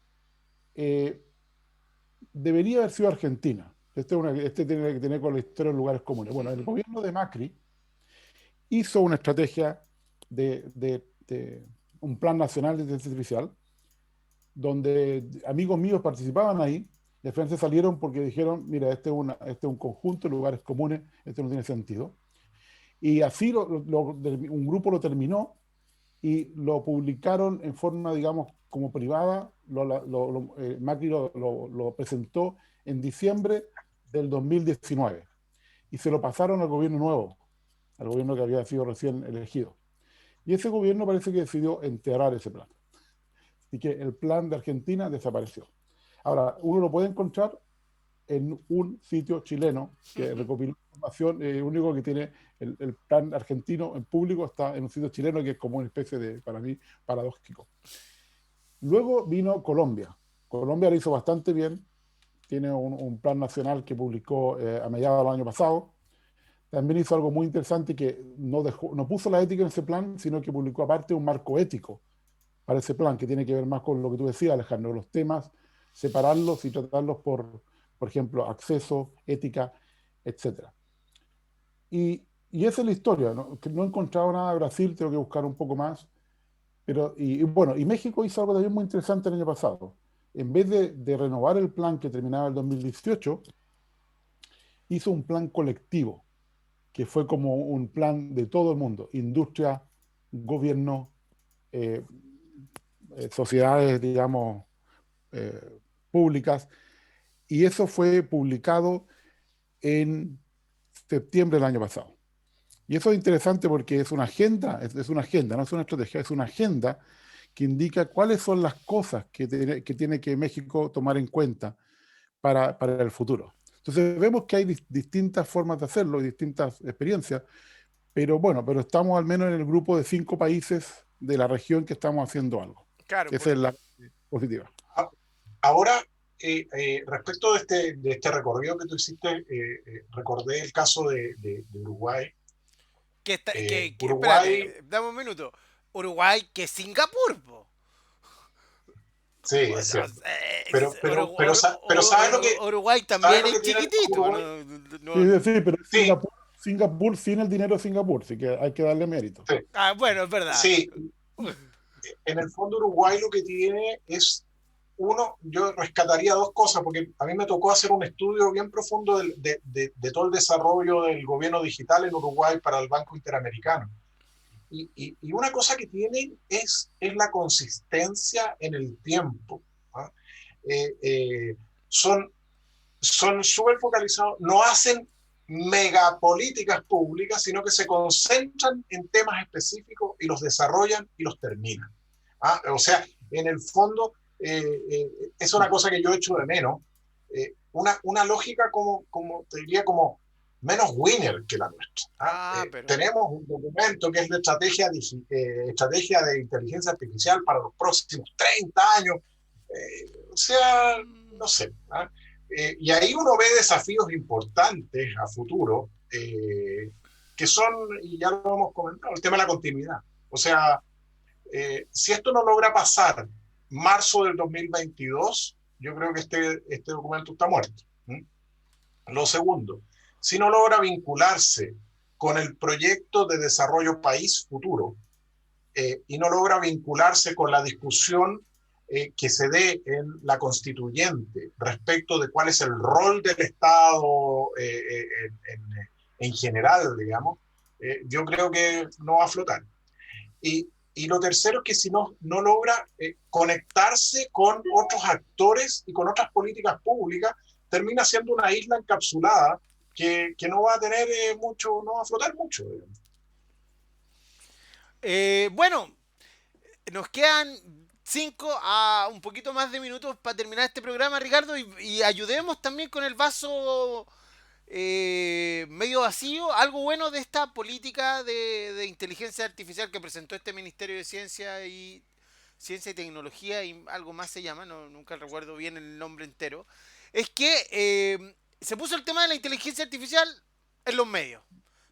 debería haber sido Argentina. Este tiene que tener con la historia de lugares comunes. Bueno, el gobierno de Macri hizo una estrategia de un plan nacional de inteligencia artificial, donde amigos míos participaban ahí, y al final se salieron porque dijeron, mira, este es un conjunto de lugares comunes, esto no tiene sentido. Y así un grupo lo terminó y lo publicaron en forma, digamos, como privada. Macri lo presentó en diciembre del 2019 y se lo pasaron al gobierno nuevo, al gobierno que había sido recién elegido. Y ese gobierno parece que decidió enterrar ese plan. Así que el plan de Argentina desapareció. Ahora, uno lo puede encontrar en un sitio chileno que recopiló información, único que tiene el plan argentino en público, está en un sitio chileno que es como una especie de, para mí, paradójico. Luego vino Colombia. Colombia lo hizo bastante bien, tiene un plan nacional que publicó a mediados del año pasado. También hizo algo muy interesante que no puso la ética en ese plan, sino que publicó aparte un marco ético para ese plan, que tiene que ver más con lo que tú decías, Alejandro, los temas, separarlos y tratarlos por ejemplo, acceso, ética, etc. Y esa es la historia, ¿no? Que no he encontrado nada de Brasil, tengo que buscar un poco más. Pero, bueno, y México hizo algo también muy interesante el año pasado. En vez de renovar el plan que terminaba el 2018, hizo un plan colectivo, que fue como un plan de todo el mundo, industria, gobierno, eh, sociedades, digamos, eh, públicas, y eso fue publicado en septiembre del año pasado. Y eso es interesante porque es una agenda, es una agenda, no es una estrategia, es una agenda que indica cuáles son las cosas que tiene que México tomar en cuenta para el futuro. Entonces vemos que hay distintas formas de hacerlo y distintas experiencias, pero bueno, pero estamos al menos en el grupo de 5 países de la región que estamos haciendo algo. Claro, Esa es la positiva. Ahora, respecto de este recorrido que tú hiciste, recordé el caso de Uruguay. Uruguay, espérate, dame un minuto. Uruguay, que es Singapur, po. sí, es O cierto. sea, Pero Uruguay ¿sabes también lo que es tiene chiquitito. Uruguay? Sí, pero Sí, Singapur sin el dinero de Singapur, así que hay que darle mérito. sí, Bueno, es verdad. sí. En el fondo Uruguay lo que tiene es, yo rescataría dos cosas, porque a mí me tocó hacer un estudio bien profundo de todo el desarrollo del gobierno digital en Uruguay para el Banco Interamericano. Y una cosa que tienen es la consistencia en el tiempo. ¿Ah? Eh, eh, son súper focalizados, no hacen megapolíticas públicas, sino que se concentran en temas específicos y los desarrollan y los terminan. ¿Ah? O sea, en el fondo, es una cosa que yo echo de menos, una lógica te diría, como menos winner que la nuestra. ¿Ah? Pero... Tenemos un documento que es de estrategia de inteligencia artificial para los próximos 30 años. O sea, no sé. ¿Ah? Y ahí uno ve desafíos importantes a futuro, que son, y ya lo hemos comentado, el tema de la continuidad. O sea, si esto no logra pasar marzo del 2022, yo creo que este documento está muerto. Lo segundo, si no logra vincularse con el proyecto de desarrollo país futuro, y no logra vincularse con la discusión que se dé en la constituyente respecto de cuál es el rol del Estado en general, digamos, yo creo que no va a flotar. Y lo tercero es que si no logra conectarse con otros actores y con otras políticas públicas, termina siendo una isla encapsulada que no va a tener mucho, no va a flotar mucho. Bueno, nos quedan 5 a un poquito más de minutos para terminar este programa, Ricardo, y ayudemos también con el vaso medio vacío. Algo bueno de esta política de inteligencia artificial que presentó este Ministerio de Ciencia y Tecnología, y algo más se llama, nunca recuerdo bien el nombre entero, es que se puso el tema de la inteligencia artificial en los medios.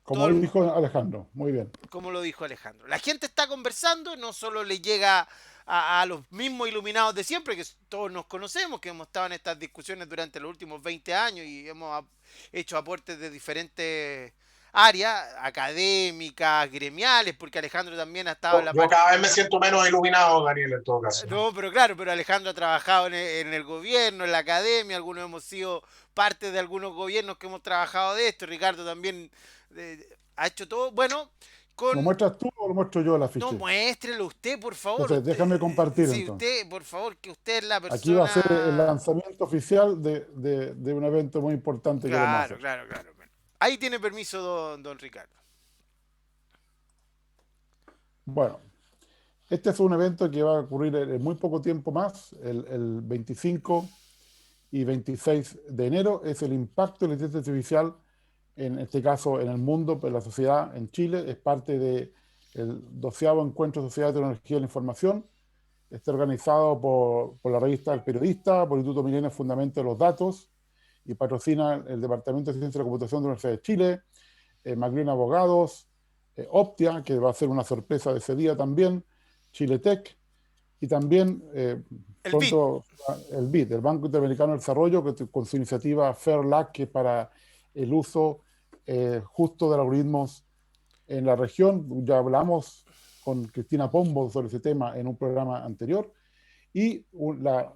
Como dijo Alejandro, muy bien. Como lo dijo Alejandro. La gente está conversando, no solo le llega a los mismos iluminados de siempre, que todos nos conocemos, que hemos estado en estas discusiones durante los últimos 20 años y hemos hecho aportes de diferentes áreas, académicas, gremiales, porque Alejandro también ha estado en la Yo parte... cada vez me siento menos iluminado, Daniel, en todo caso, ¿no? No, pero claro, pero Alejandro ha trabajado en el gobierno, en la academia, algunos hemos sido parte de algunos gobiernos que hemos trabajado de esto, Ricardo también ha hecho todo. Bueno, ¿Lo con... muestras tú o lo muestro yo el No, afiche? muéstrelo usted, por favor. Entonces, déjame compartir Sí, entonces. usted, por favor, que usted es la Aquí va a ser el persona... lanzamiento oficial de un evento muy importante que queremos Claro, hacer. claro, claro. Ahí tiene permiso don Ricardo. Bueno, este es un evento que va a ocurrir en muy poco tiempo más, el 25 y 26 de enero. Es el impacto de la inteligencia artificial, en este caso en el mundo, en la sociedad en Chile. Es parte del 12º Encuentro de Sociedad de Tecnología de la Información. Está organizado por la revista El Periodista, por el Instituto Milenio Fundamento de los Datos, y patrocina el Departamento de Ciencia de la Computación de la Universidad de Chile, McLean Abogados, Optia, que va a ser una sorpresa de ese día también, Chile Tech, y también El BID. pronto el BID, el Banco Interamericano de Desarrollo, que con su iniciativa FAIRLAC, que es para el uso justo de algoritmos en la región. Ya hablamos con Cristina Pombo sobre ese tema en un programa anterior, y la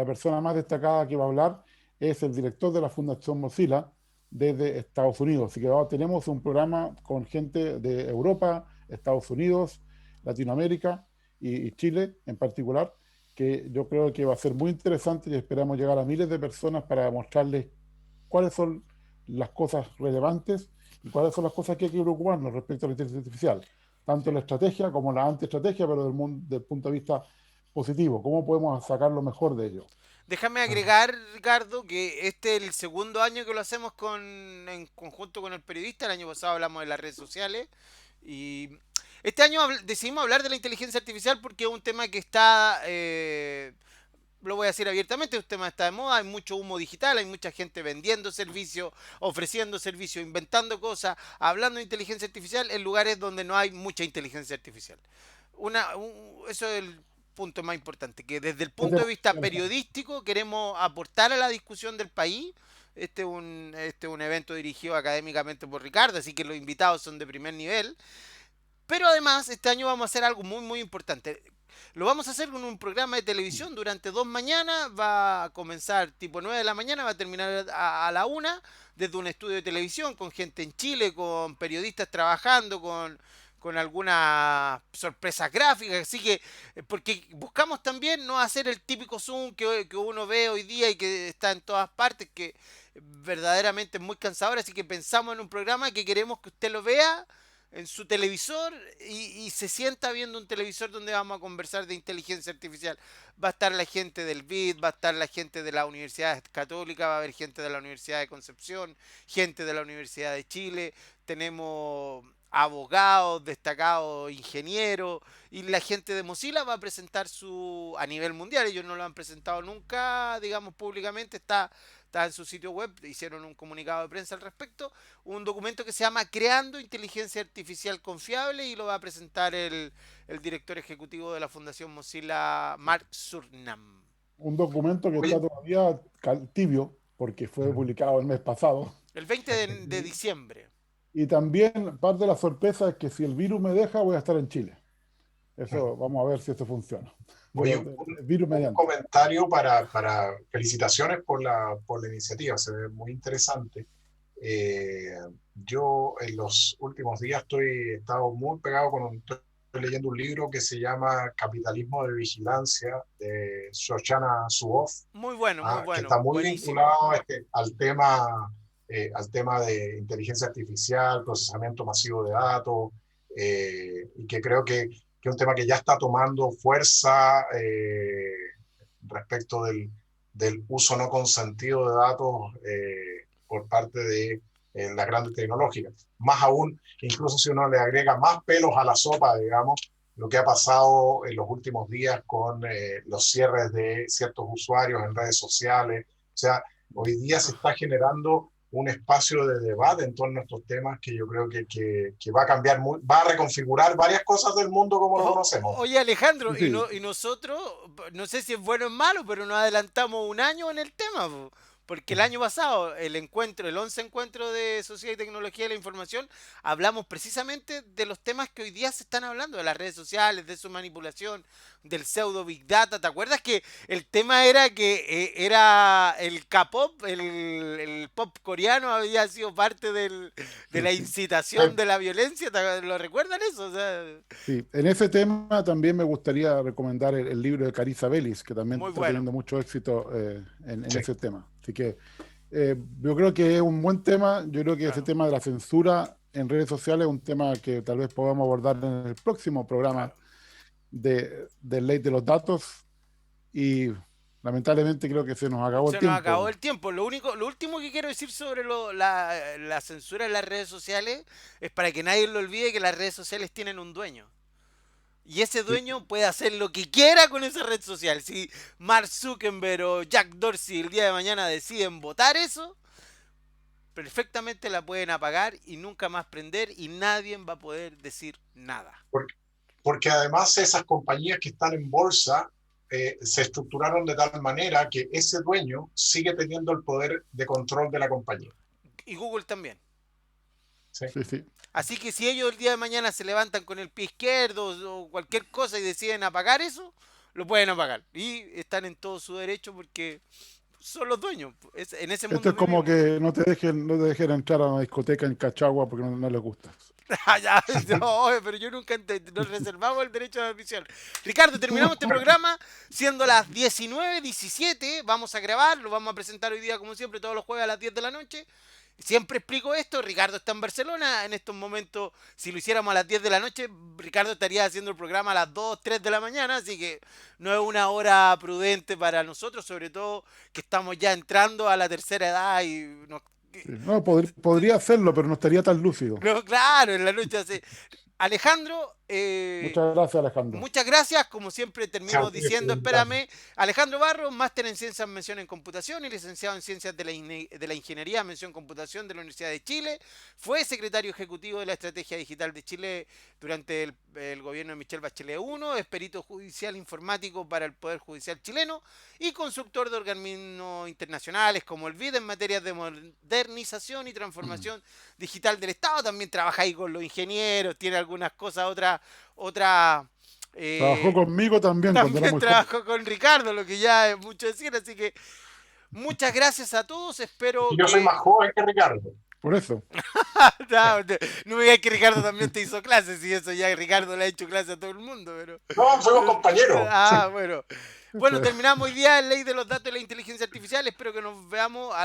persona más destacada que va a hablar es el director de la Fundación Mozilla desde Estados Unidos. Así que ahora tenemos un programa con gente de Europa, Estados Unidos, Latinoamérica y Chile en particular, que yo creo que va a ser muy interesante, y esperamos llegar a miles de personas para mostrarles cuáles son las cosas relevantes y cuáles son las cosas que hay que preocuparnos respecto a la inteligencia artificial, tanto la estrategia como la antiestrategia, pero del punto de vista positivo. ¿Cómo podemos sacar lo mejor de ello? Déjame agregar, Ricardo, que este es el segundo año que lo hacemos en conjunto con el periodista. El año pasado hablamos de las redes sociales. Y este año decidimos hablar de la inteligencia artificial porque es un tema que está, lo voy a decir abiertamente, un tema que está de moda, hay mucho humo digital, hay mucha gente vendiendo servicios, ofreciendo servicios, inventando cosas, hablando de inteligencia artificial en lugares donde no hay mucha inteligencia artificial. Eso es el punto más importante, que desde el punto de vista periodístico queremos aportar a la discusión del país. Este es un evento dirigido académicamente por Ricardo, así que los invitados son de primer nivel. Pero además, este año vamos a hacer algo muy, muy importante. Lo vamos a hacer con un programa de televisión durante 2 mañanas. Va a comenzar tipo 9 de la mañana, va a terminar a la 1, desde un estudio de televisión, con gente en Chile, con periodistas trabajando, con algunas sorpresas gráficas. Así que, porque buscamos también no hacer el típico Zoom que uno ve hoy día y que está en todas partes, que verdaderamente es muy cansador. Así que pensamos en un programa que queremos que usted lo vea en su televisor y se sienta viendo un televisor donde vamos a conversar de inteligencia artificial. Va a estar la gente del BID, va a estar la gente de la Universidad Católica, va a haber gente de la Universidad de Concepción, gente de la Universidad de Chile, tenemos abogados, destacados ingenieros, y la gente de Mozilla va a presentar a nivel mundial. Ellos no lo han presentado nunca, digamos, públicamente. Está en su sitio web, hicieron un comunicado de prensa al respecto, un documento que se llama Creando Inteligencia Artificial Confiable, y lo va a presentar el director ejecutivo de la Fundación Mozilla, Mark Surnam. Un documento que Oye, está todavía tibio, porque fue publicado el mes pasado. El 20 de diciembre. Y también parte de la sorpresa es que si el virus me deja, voy a estar en Chile. Eso, vamos a ver si esto funciona. oye, Pero el virus un mediante. comentario para felicitaciones por la iniciativa, se ve muy interesante. Eh, yo en los últimos días he estado muy pegado estoy leyendo un libro que se llama Capitalismo de Vigilancia, de Shoshana Zuboff, Muy que bueno, está muy buenísimo. vinculado al tema de inteligencia artificial, procesamiento masivo de datos, y que creo que es un tema que ya está tomando fuerza respecto del uso no consentido de datos por parte de las grandes tecnológicas. Más aún, incluso si uno le agrega más pelos a la sopa, digamos, lo que ha pasado en los últimos días con los cierres de ciertos usuarios en redes sociales. O sea, hoy día se está generando un espacio de debate en torno a estos temas que yo creo que va a cambiar, va a reconfigurar varias cosas del mundo como lo conocemos. Oye, Alejandro, Sí, y nosotros, no sé si es bueno o es malo, pero nos adelantamos un año en el tema, po, porque el año pasado, el 11 encuentro de Sociedad y Tecnología de la Información, hablamos precisamente de los temas que hoy día se están hablando, de las redes sociales, de su manipulación, del pseudo Big Data. ¿Te acuerdas que el tema era que era el K-pop, el pop coreano había sido parte de sí, la sí. incitación de la violencia? ¿Lo recuerdan eso? O sea, Sí, en ese tema también me gustaría recomendar el libro de Carissa Bellis, que también muy está bueno. teniendo mucho éxito en Sí. ese tema. Así que yo creo que es un buen tema. Yo creo que ese Claro, tema de la censura en redes sociales es un tema que tal vez podamos abordar en el próximo programa claro. de ley de los datos. Y lamentablemente creo que se nos acabó el Se nos acabó tiempo. el tiempo. Lo último que quiero decir sobre la censura en las redes sociales es para que nadie lo olvide que las redes sociales tienen un dueño. Y ese Sí, dueño puede hacer lo que quiera con esa red social. Si Mark Zuckerberg o Jack Dorsey el día de mañana deciden votar eso, perfectamente la pueden apagar y nunca más prender y nadie va a poder decir nada. Porque además esas compañías que están en bolsa se estructuraron de tal manera que ese dueño sigue teniendo el poder de control de la compañía. Y Google también. ¿Sí? sí, sí. Así que si ellos el día de mañana se levantan con el pie izquierdo o cualquier cosa y deciden apagar eso, lo pueden apagar. Y están en todo su derecho porque son los dueños. En ese Esto mundo es como vivimos. que no te dejen entrar a una discoteca en Cachagua porque no les gusta. Ah, ya, no, pero yo nunca nos reservamos el derecho de admisión. Ricardo, terminamos este programa siendo las 19:17. Vamos a grabar, lo vamos a presentar hoy día como siempre todos los jueves a las 10 de la noche. Siempre explico esto, Ricardo está en Barcelona, en estos momentos, si lo hiciéramos a las 10 de la noche, Ricardo estaría haciendo el programa a las 2, 3 de la mañana, así que no es una hora prudente para nosotros, sobre todo que estamos ya entrando a la tercera edad y nos... Sí. No, podría hacerlo, pero no estaría tan lúcido. No, claro, en la noche hace... Alejandro, Muchas gracias, Alejandro. muchas gracias. Como siempre Chao, termino diciendo, espérame. Alejandro Barros, máster en Ciencias, mención en Computación y licenciado en Ciencias de la Ingeniería, mención Computación de la Universidad de Chile. Fue secretario ejecutivo de la Estrategia Digital de Chile durante el gobierno de Michelle Bachelet I. Es perito judicial informático para el Poder Judicial chileno y consultor de organismos internacionales como el BID en materias de modernización y transformación digital del Estado. También trabaja ahí con los ingenieros, tiene algunas cosas, otra Trabajó eh, conmigo también cuando era también muy joven. trabajó con Ricardo, lo que ya es mucho decir, así que muchas gracias a todos, espero Y yo soy que... más joven que Ricardo. Por eso. No, no me digas que Ricardo también te hizo clases, y eso ya Ricardo le ha hecho clases a todo el mundo, pero... No, fuimos compañeros. Ah, bueno. Bueno, Eso es. terminamos hoy día en Ley de los Datos de la Inteligencia Artificial. Espero que nos veamos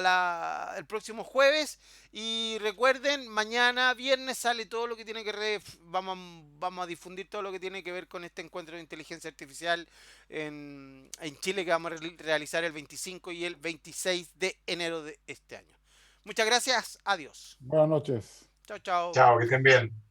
el próximo jueves. Y recuerden, mañana viernes sale todo lo que tiene que... vamos a difundir todo lo que tiene que ver con este encuentro de inteligencia artificial en Chile que vamos a realizar el 25 y el 26 de enero de este año. Muchas gracias. Adiós. Buenas noches. Chao, chao. Chao, que estén bien.